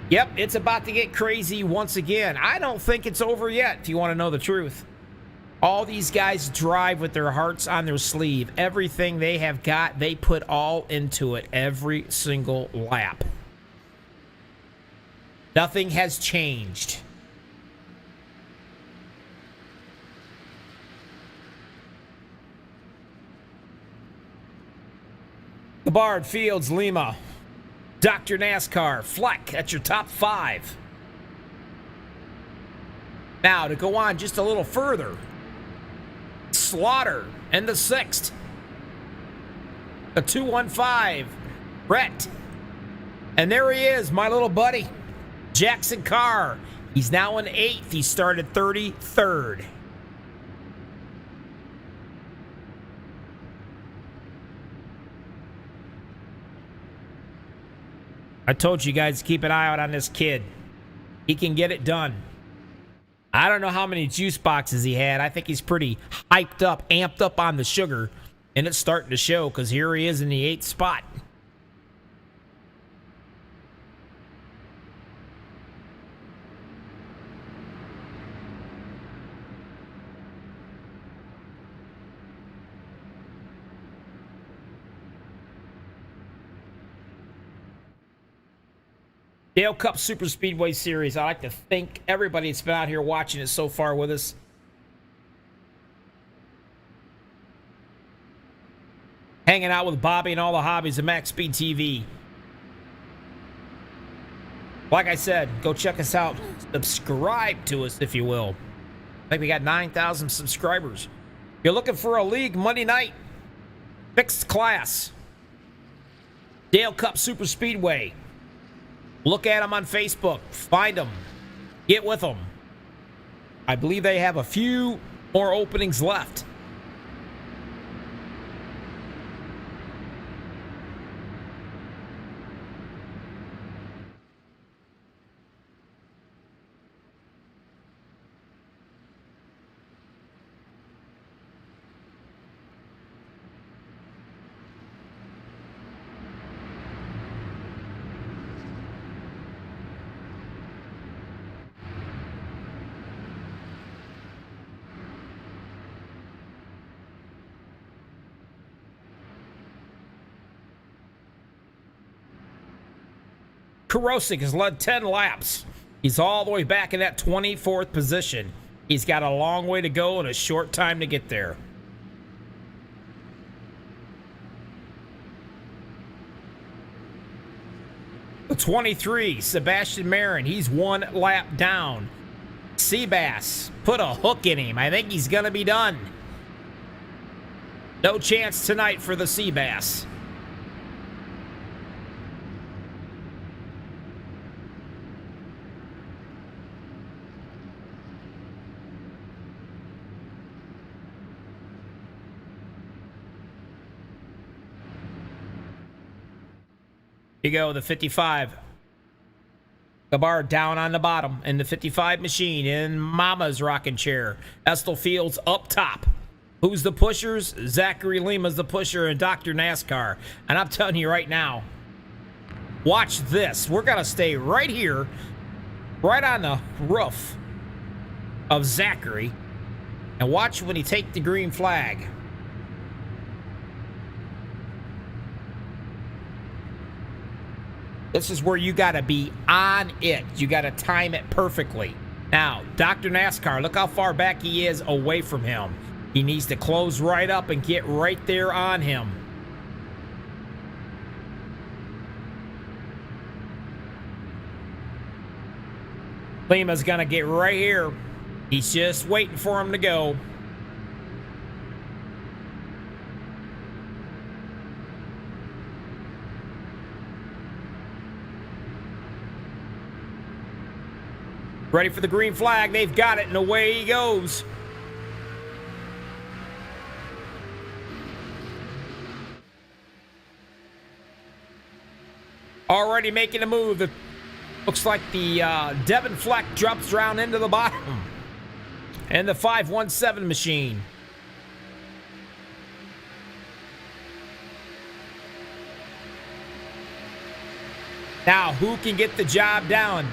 Yep, it's about to get crazy once again. I don't think it's over yet, if you want to know the truth. All these guys drive with their hearts on their sleeve. Everything they have got, they put all into it every single lap. Nothing has changed. Gabbard, Fields, Lima, Dr. NASCAR, Fleck, that's your top 5. Now, to go on just a little further, Slaughter and the 6th. The 215, Brett. And there he is, my little buddy, Jackson Carr. He's now in 8th. He started 33rd. I told you guys to keep an eye out on this kid. He can get it done. I don't know how many juice boxes he had. I think he's pretty hyped up, amped up on the sugar. And it's starting to show because here he is in the 8th spot. Dale Cup Super Speedway Series. I'd like to thank everybody that's been out here watching it so far with us. hanging out with Bobby and all the hobbies of Max Speed TV. Like I said, go check us out. Subscribe to us, if you will. I think we got 9,000 subscribers. If you're looking for a league Monday night, fixed class, Dale Cup Super Speedway. Look at them on Facebook. Find them. Get with them. I believe they have a few more openings left. Kurosik has led 10 laps. He's all the way back in that 24th position. He's got a long way to go and a short time to get there. The 23, Sebastian Marin, he's 1 lap down. Seabass put a hook in him. I think he's going to be done. No chance tonight for the Seabass. Here you go, the 55. Gabar down on the bottom in the 55 machine in Mama's rocking chair. Estel Fields up top. Who's the pushers? Zachary Lima's the pusher and Dr. NASCAR. And I'm telling you right now, watch this. We're going to stay right here, right on the roof of Zachary, and watch when he take the green flag. This is where you got to be on it. You got to time it perfectly. Now, Dr. NASCAR, look how far back he is away from him. He needs to close right up and get right there on him. Lima's going to get right here. He's just waiting for him to go. Ready for the green flag. They've got it, and away he goes. Already making a move. That looks like the Devon Fleck drops down into the bottom. And the 517 machine. Now, who can get the job done?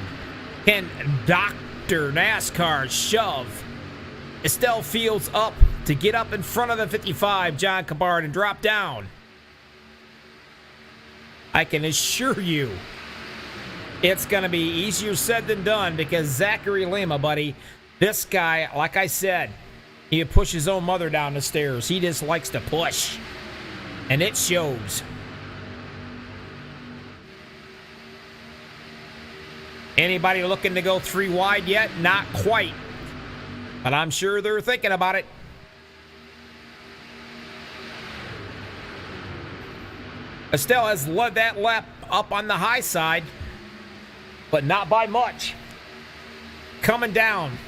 Can Dr. NASCAR shove Estelle Fields up to get up in front of the 55, John Cabard, and drop down? I can assure you it's going to be easier said than done, because Zachary Lima, buddy, this guy, like I said, he would push his own mother down the stairs. He just likes to push, and it shows. Anybody looking to go 3 wide yet? Not quite. But I'm sure they're thinking about it. Estelle has led that lap up on the high side, but not by much. Coming down.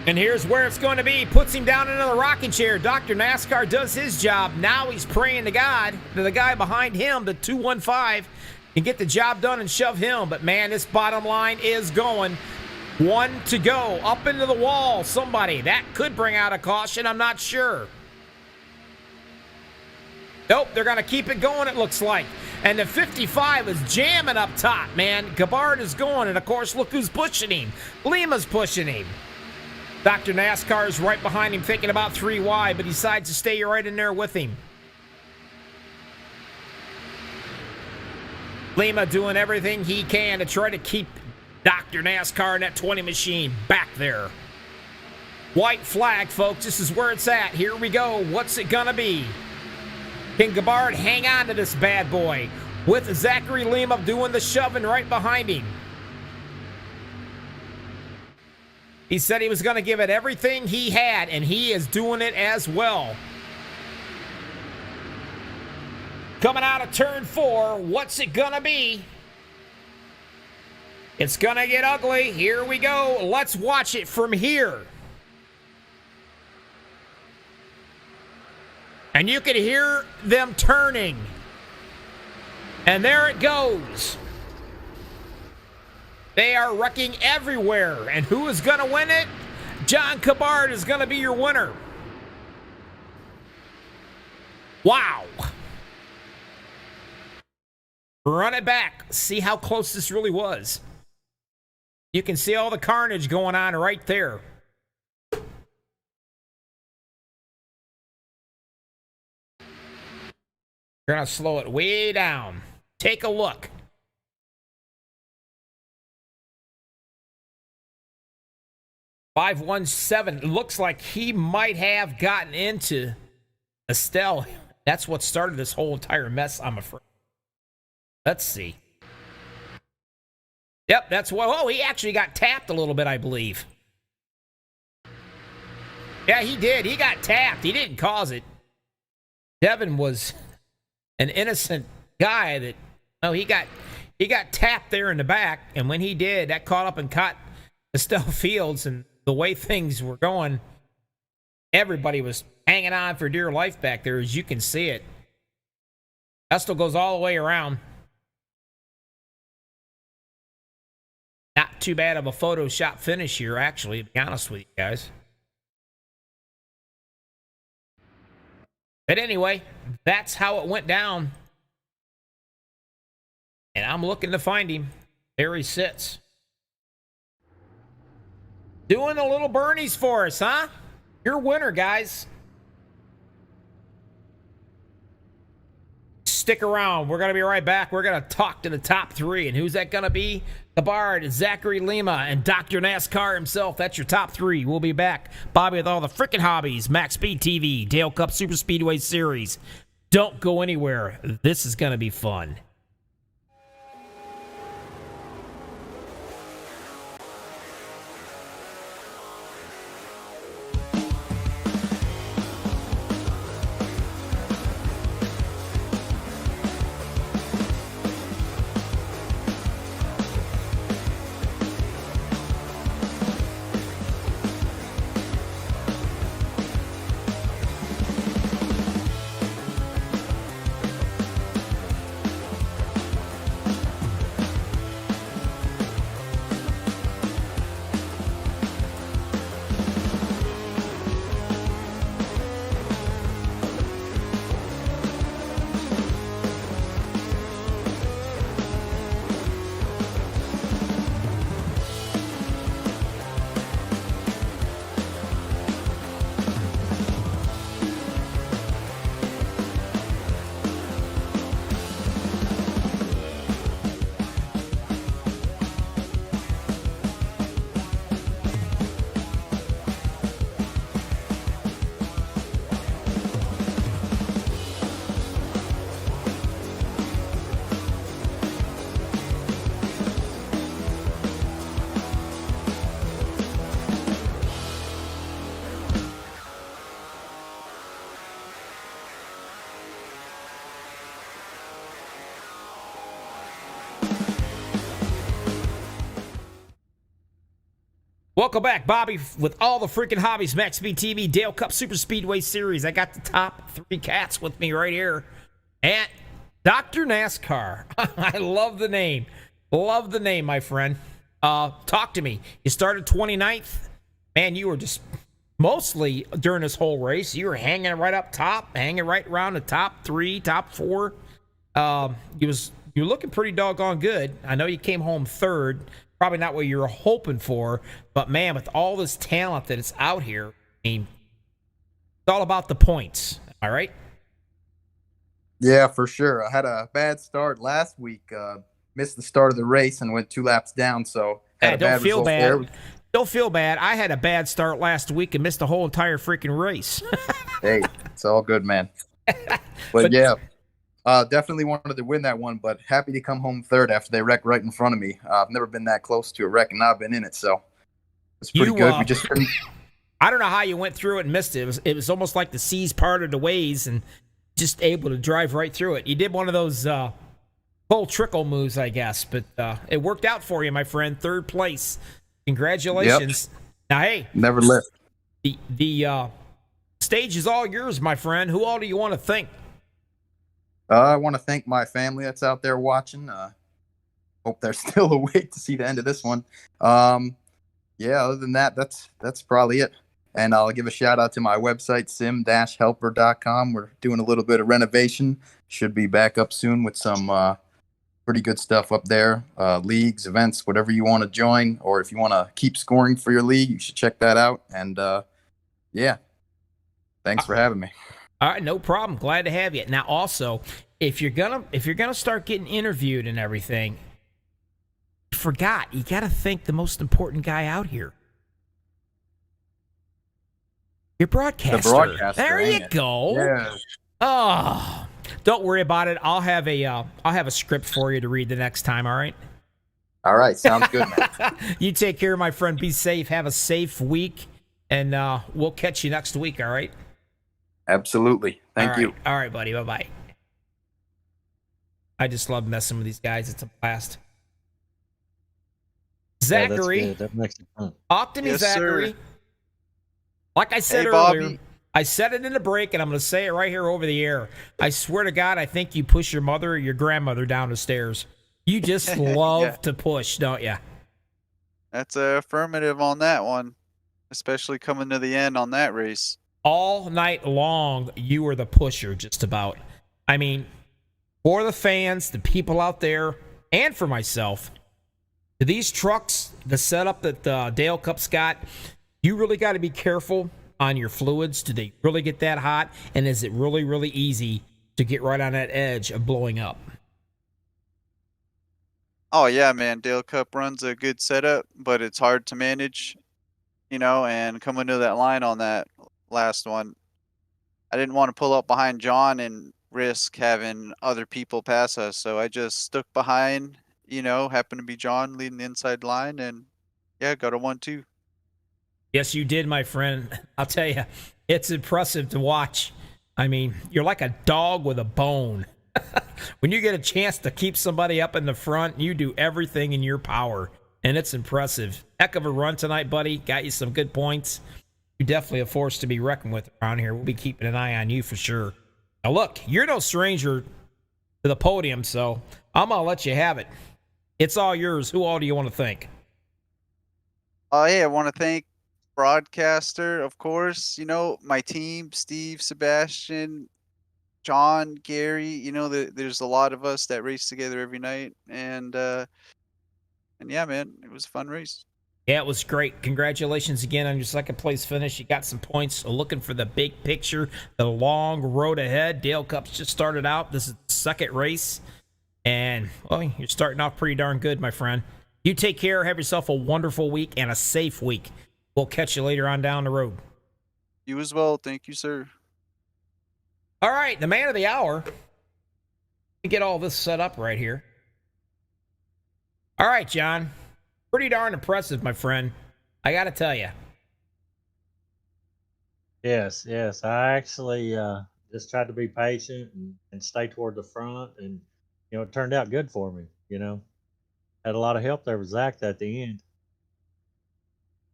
And here's where it's going to be. Puts him down into the rocking chair. Dr. NASCAR does his job. Now he's praying to God that the guy behind him, the 215, can get the job done and shove him. But, man, this bottom line is going. 1 to go. Up into the wall. Somebody. That could bring out a caution. I'm not sure. Nope, they're going to keep it going, it looks like. And the 55 is jamming up top, man. Gabbard is going, and, of course, look who's pushing him. Lima's pushing him. Dr. NASCAR is right behind him, thinking about 3 wide, but he decides to stay right in there with him. Lima doing everything he can to try to keep Dr. NASCAR in that 20 machine back there. White flag, folks. This is where it's at. Here we go. What's it gonna be? Can Gabbard hang on to this bad boy with Zachary Lima doing the shoving right behind him? He said he was going to give it everything he had, and he is doing it as well. Coming out of turn 4, what's it going to be? It's going to get ugly. Here we go. Let's watch it from here. And you can hear them turning. And there it goes. They are wrecking everywhere. And who is going to win it? John Gabbard is going to be your winner. Wow. Run it back. See how close this really was. You can see all the carnage going on right there. We're going to slow it way down. Take a look. .517. Looks like he might have gotten into Estelle. That's what started this whole entire mess, I'm afraid. Let's see. Yep, that's what. Oh, he actually got tapped a little bit, I believe. Yeah, he did. He got tapped. He didn't cause it. Devin was an innocent guy that. Oh, he got tapped there in the back, and when he did, that caught up and caught Estelle Fields, and the way things were going, everybody was hanging on for dear life back there, as you can see it. That still goes all the way around. Not too bad of a Photoshop finish here, actually, to be honest with you guys. But anyway, that's how it went down. And I'm looking to find him. There he sits. Doing a little Bernie's for us, huh? Your winner, guys. Stick around. We're going to be right back. We're going to talk to the top 3. And who's that going to be? Gabbard, Zachary Lima, and Dr. NASCAR himself. That's your top 3. We'll be back. Bobby with all the freaking hobbies. MaxspeedTV, Dale Cup Super Speedway Series. Don't go anywhere. This is going to be fun. Welcome back, Bobby, with all the freaking hobbies. MaxspeedTV Dale Cup Super Speedway Series. I got the top 3 cats with me right here. And Dr. NASCAR. I love the name. Love the name, my friend. Talk to me. You started 29th. Man, you were just mostly during this whole race, you were hanging right up top, hanging right around the top 3, top 4. You're looking pretty doggone good. I know you came home 3rd. Probably not what you were hoping for, but man, with all this talent that is out here, I mean, it's all about the points. All right. Yeah, for sure. I had a bad start last week. Missed the start of the race and went 2 laps down. So had a don't bad feel result bad. there. Don't feel bad. I had a bad start last week and missed the whole entire freaking race. Hey, it's all good, man. But, But- yeah, definitely wanted to win that one, but happy to come home third after they wrecked right in front of me. I've never been that close to a wreck, and I've been in it, so it's pretty You, good. We just couldn't. I don't know how you went through it and missed it. It was almost like the seas parted the ways and just able to drive right through it. You did one of those full trickle moves, I guess, but it worked out for you, my friend. Third place. Congratulations. Now, hey, Never lift. the stage is all yours, my friend. Who all do you want to thank? I want to thank my family that's out there watching. Hope they're still awake to see the end of this one. Yeah, other than that, that's probably it. And I'll give a shout out to my website, sim-helper.com. We're doing a little bit of renovation. Should be back up soon with some pretty good stuff up there. Leagues, events, whatever you want to join, or if you want to keep scoring for your league, you should check that out. And yeah, thanks for having me. All right, no problem. Glad to have you. Now, also, if you're gonna start getting interviewed and everything, you forgot, you got to thank the most important guy out here. Your broadcaster. The broadcaster. There you ain't it? go. Yeah. Oh, don't worry about it. I'll have a script for you to read the next time. All right. All right. Sounds good, man. You take care, my friend. Be safe. Have a safe week, and we'll catch you next week. All right. Absolutely. Thank you. All right, buddy. Bye bye. I just love messing with these guys. It's a blast. Yeah, that's Zachary, good. That makes it fun. talk to me, Yes, Zachary. sir. Like I said Hey, earlier, Bobby. I said it in the break, and I'm going to say it right here over the air. I swear to God, I think you push your mother or your grandmother down the stairs. You just love Yeah. to push, don't you? That's a affirmative on that one, especially coming to the end on that race. All night long, you were the pusher, just about. I mean, for the fans, the people out there, and for myself, these trucks, the setup that Dale Cup's got, you really got to be careful on your fluids. Do they really get that hot? And is it really, really easy to get right on that edge of blowing up? Oh yeah, man, Dale Cup runs a good setup, but it's hard to manage, and coming to that line on that last one, I didn't want to pull up behind John and risk having other people pass us, so I just stuck behind, happened to be John leading the inside line, and yeah, got a 1-2. Yes, you did, my friend. I'll tell you, it's impressive to watch. I mean, you're like a dog with a bone. When you get a chance to keep somebody up in the front, you do everything in your power, and it's impressive. Heck of a run tonight, buddy. Got you some good points. You're definitely a force to be reckoned with around here. We'll be keeping an eye on you for sure. Now, look, you're no stranger to the podium, so I'm going to let you have it. It's all yours. Who all do you want to thank? Oh yeah, I want to thank broadcaster, of course, my team, Steve, Sebastian, John, Gary, there's a lot of us that race together every night, and yeah, man, it was a fun race. Yeah, it was great. Congratulations again on your second place finish. You got some points. So looking for the big picture, the long road ahead. Dale Cup's just started out. This is the second race. And, well, you're starting off pretty darn good, my friend. You take care. Have yourself a wonderful week and a safe week. We'll catch you later on down the road. You as well. Thank you, sir. All right, the man of the hour. Let me get all this set up right here. All right, John. Pretty darn impressive, my friend. I got to tell you. Yes, yes. I actually just tried to be patient and stay toward the front, and it turned out good for me. Had a lot of help there with Zach at the end.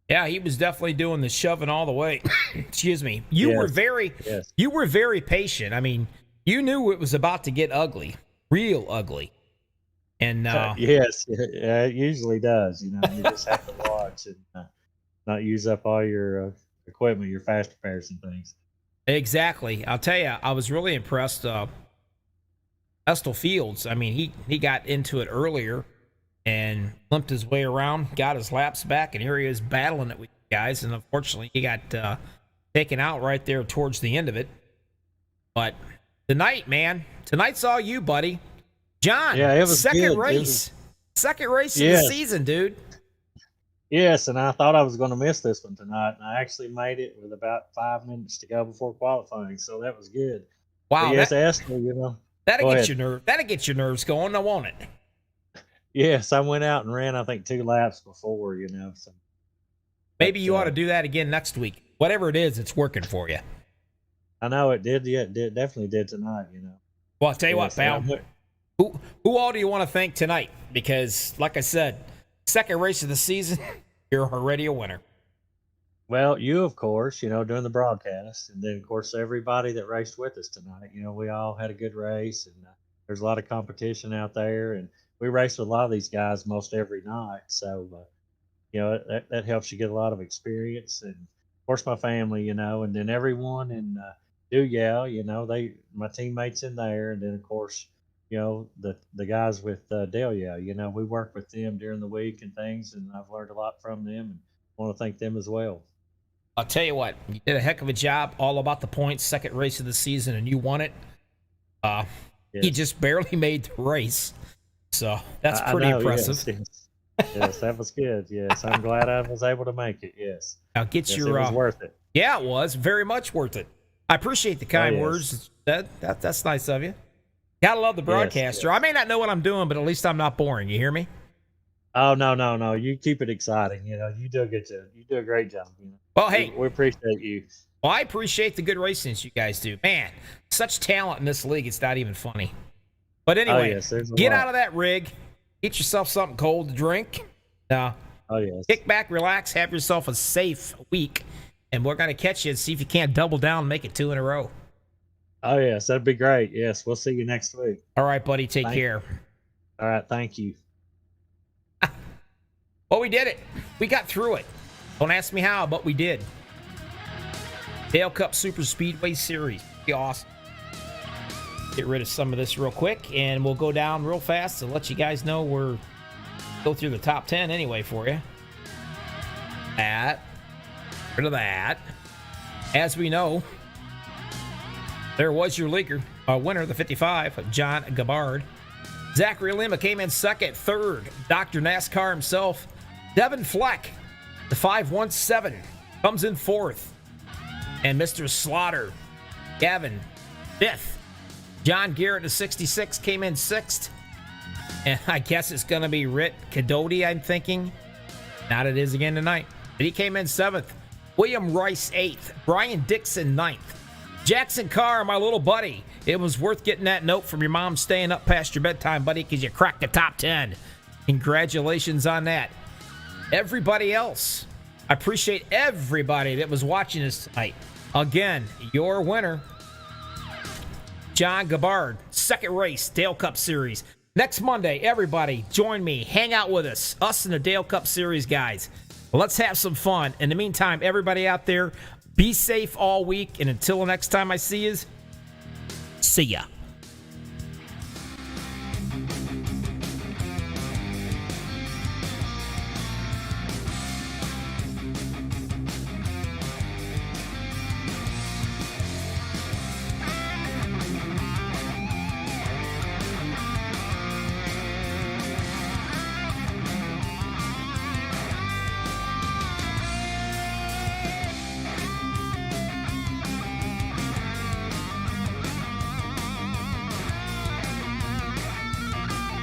Yeah, he was definitely doing the shoving all the way. Excuse me. You Yes, were very yes. you were very patient. I mean, you knew it was about to get ugly. Real ugly. And Yes, yeah, it usually does. You just have to watch and not use up all your equipment, your fast repairs and things. exactly. I'll tell you, I was really impressed. Estel Fields, I mean, he got into it earlier and limped his way around, got his laps back, and here he is battling it with you guys. And unfortunately, he got taken out right there towards the end of it. But tonight, man, tonight's all you, buddy. John, Yeah, it was second good. It race. was- Second race of the Yes. season, dude. Yes, and I thought I was going to miss this one tonight, and I actually made it with about 5 minutes to go before qualifying, so that was good. But Wow, yes, Esther, you know. that'll Go get ahead. that'll get your nerves going, now won't it? Yes, I went out and ran, I think, 2 laps before, you know. So, Maybe but, you ought to do that again next week. Whatever it is, it's working for you. I know it did. Yeah, it did, definitely did tonight, you know. Well, I'll tell you what, Yes, and pal. I'm wi- Who all do you want to thank tonight? Because, like I said, second race of the season, you're already a winner. Well, you, of course, you know, doing the broadcast, and then, of course, everybody that raced with us tonight. You know, we all had a good race, and there's a lot of competition out there, and we raced with a lot of these guys most every night. So, you know, that helps you get a lot of experience, and of course, my family, you know, and then everyone in Duyal, you know, my teammates in there, and then, of course, you know, the guys with Delia, you know, we work with them during the week and things, and I've learned a lot from them, and want to thank them as well. I'll tell you what, you did a heck of a job, all about the points, second race of the season, and you won it. You Yes. just barely made the race. So that's I pretty know, impressive. Yes, that was good. Yes, I'm glad I was able to make it. Yes, Now get yes, your it was worth it. yeah, it was very much worth it. I appreciate the kind yes. words. That's nice of you. Gotta love the Yes, broadcaster. yes. I may not know what I'm doing, but at least I'm not boring. You hear me? Oh no! You keep it exciting. You know, you do a good job. You do a great job. You know, Well, hey, we appreciate you. well, I appreciate the good racing you guys do. Man, such talent in this league, it's not even funny. But anyway, yes, there's a get lot. out of that rig, get yourself something cold to drink. Oh yes. Kick back, relax, have yourself a safe week, and we're going to catch you and see if you can't double down and make it 2 in a row. Oh yes, that'd be great. Yes, we'll see you next week. All right, buddy, take Thank care. All right, thank you. Well, we did it. We got through it. Don't ask me how, but we did. Dale Cup Super Speedway Series. Pretty awesome. Get rid of some of this real quick, and we'll go down real fast to let you guys know we're go through the top 10 anyway for you. Rid of that. As we know, there was your leaker, winner, the 55, John Gabbard. Zachary Lima came in second. Third, Dr. NASCAR himself, Devin Fleck, the 517, comes in fourth. And Mr. Slaughter, Gavin, fifth. John Garrett, the 66, came in sixth. And I guess it's going to be Rit Kadoti, I'm thinking. Not it is again tonight. But he came in seventh. William Rice, eighth. Brian Dixon, ninth. Jackson Carr, my little buddy. It was worth getting that note from your mom staying up past your bedtime, buddy, because you cracked the top 10. Congratulations on that. Everybody else, I appreciate everybody that was watching us tonight. Again, your winner, John Gabbard, second race, Dale Cup Series. Next Monday, everybody, join me. Hang out with us and the Dale Cup Series guys. Let's have some fun. In the meantime, everybody out there, be safe all week. And until the next time I see you, see ya.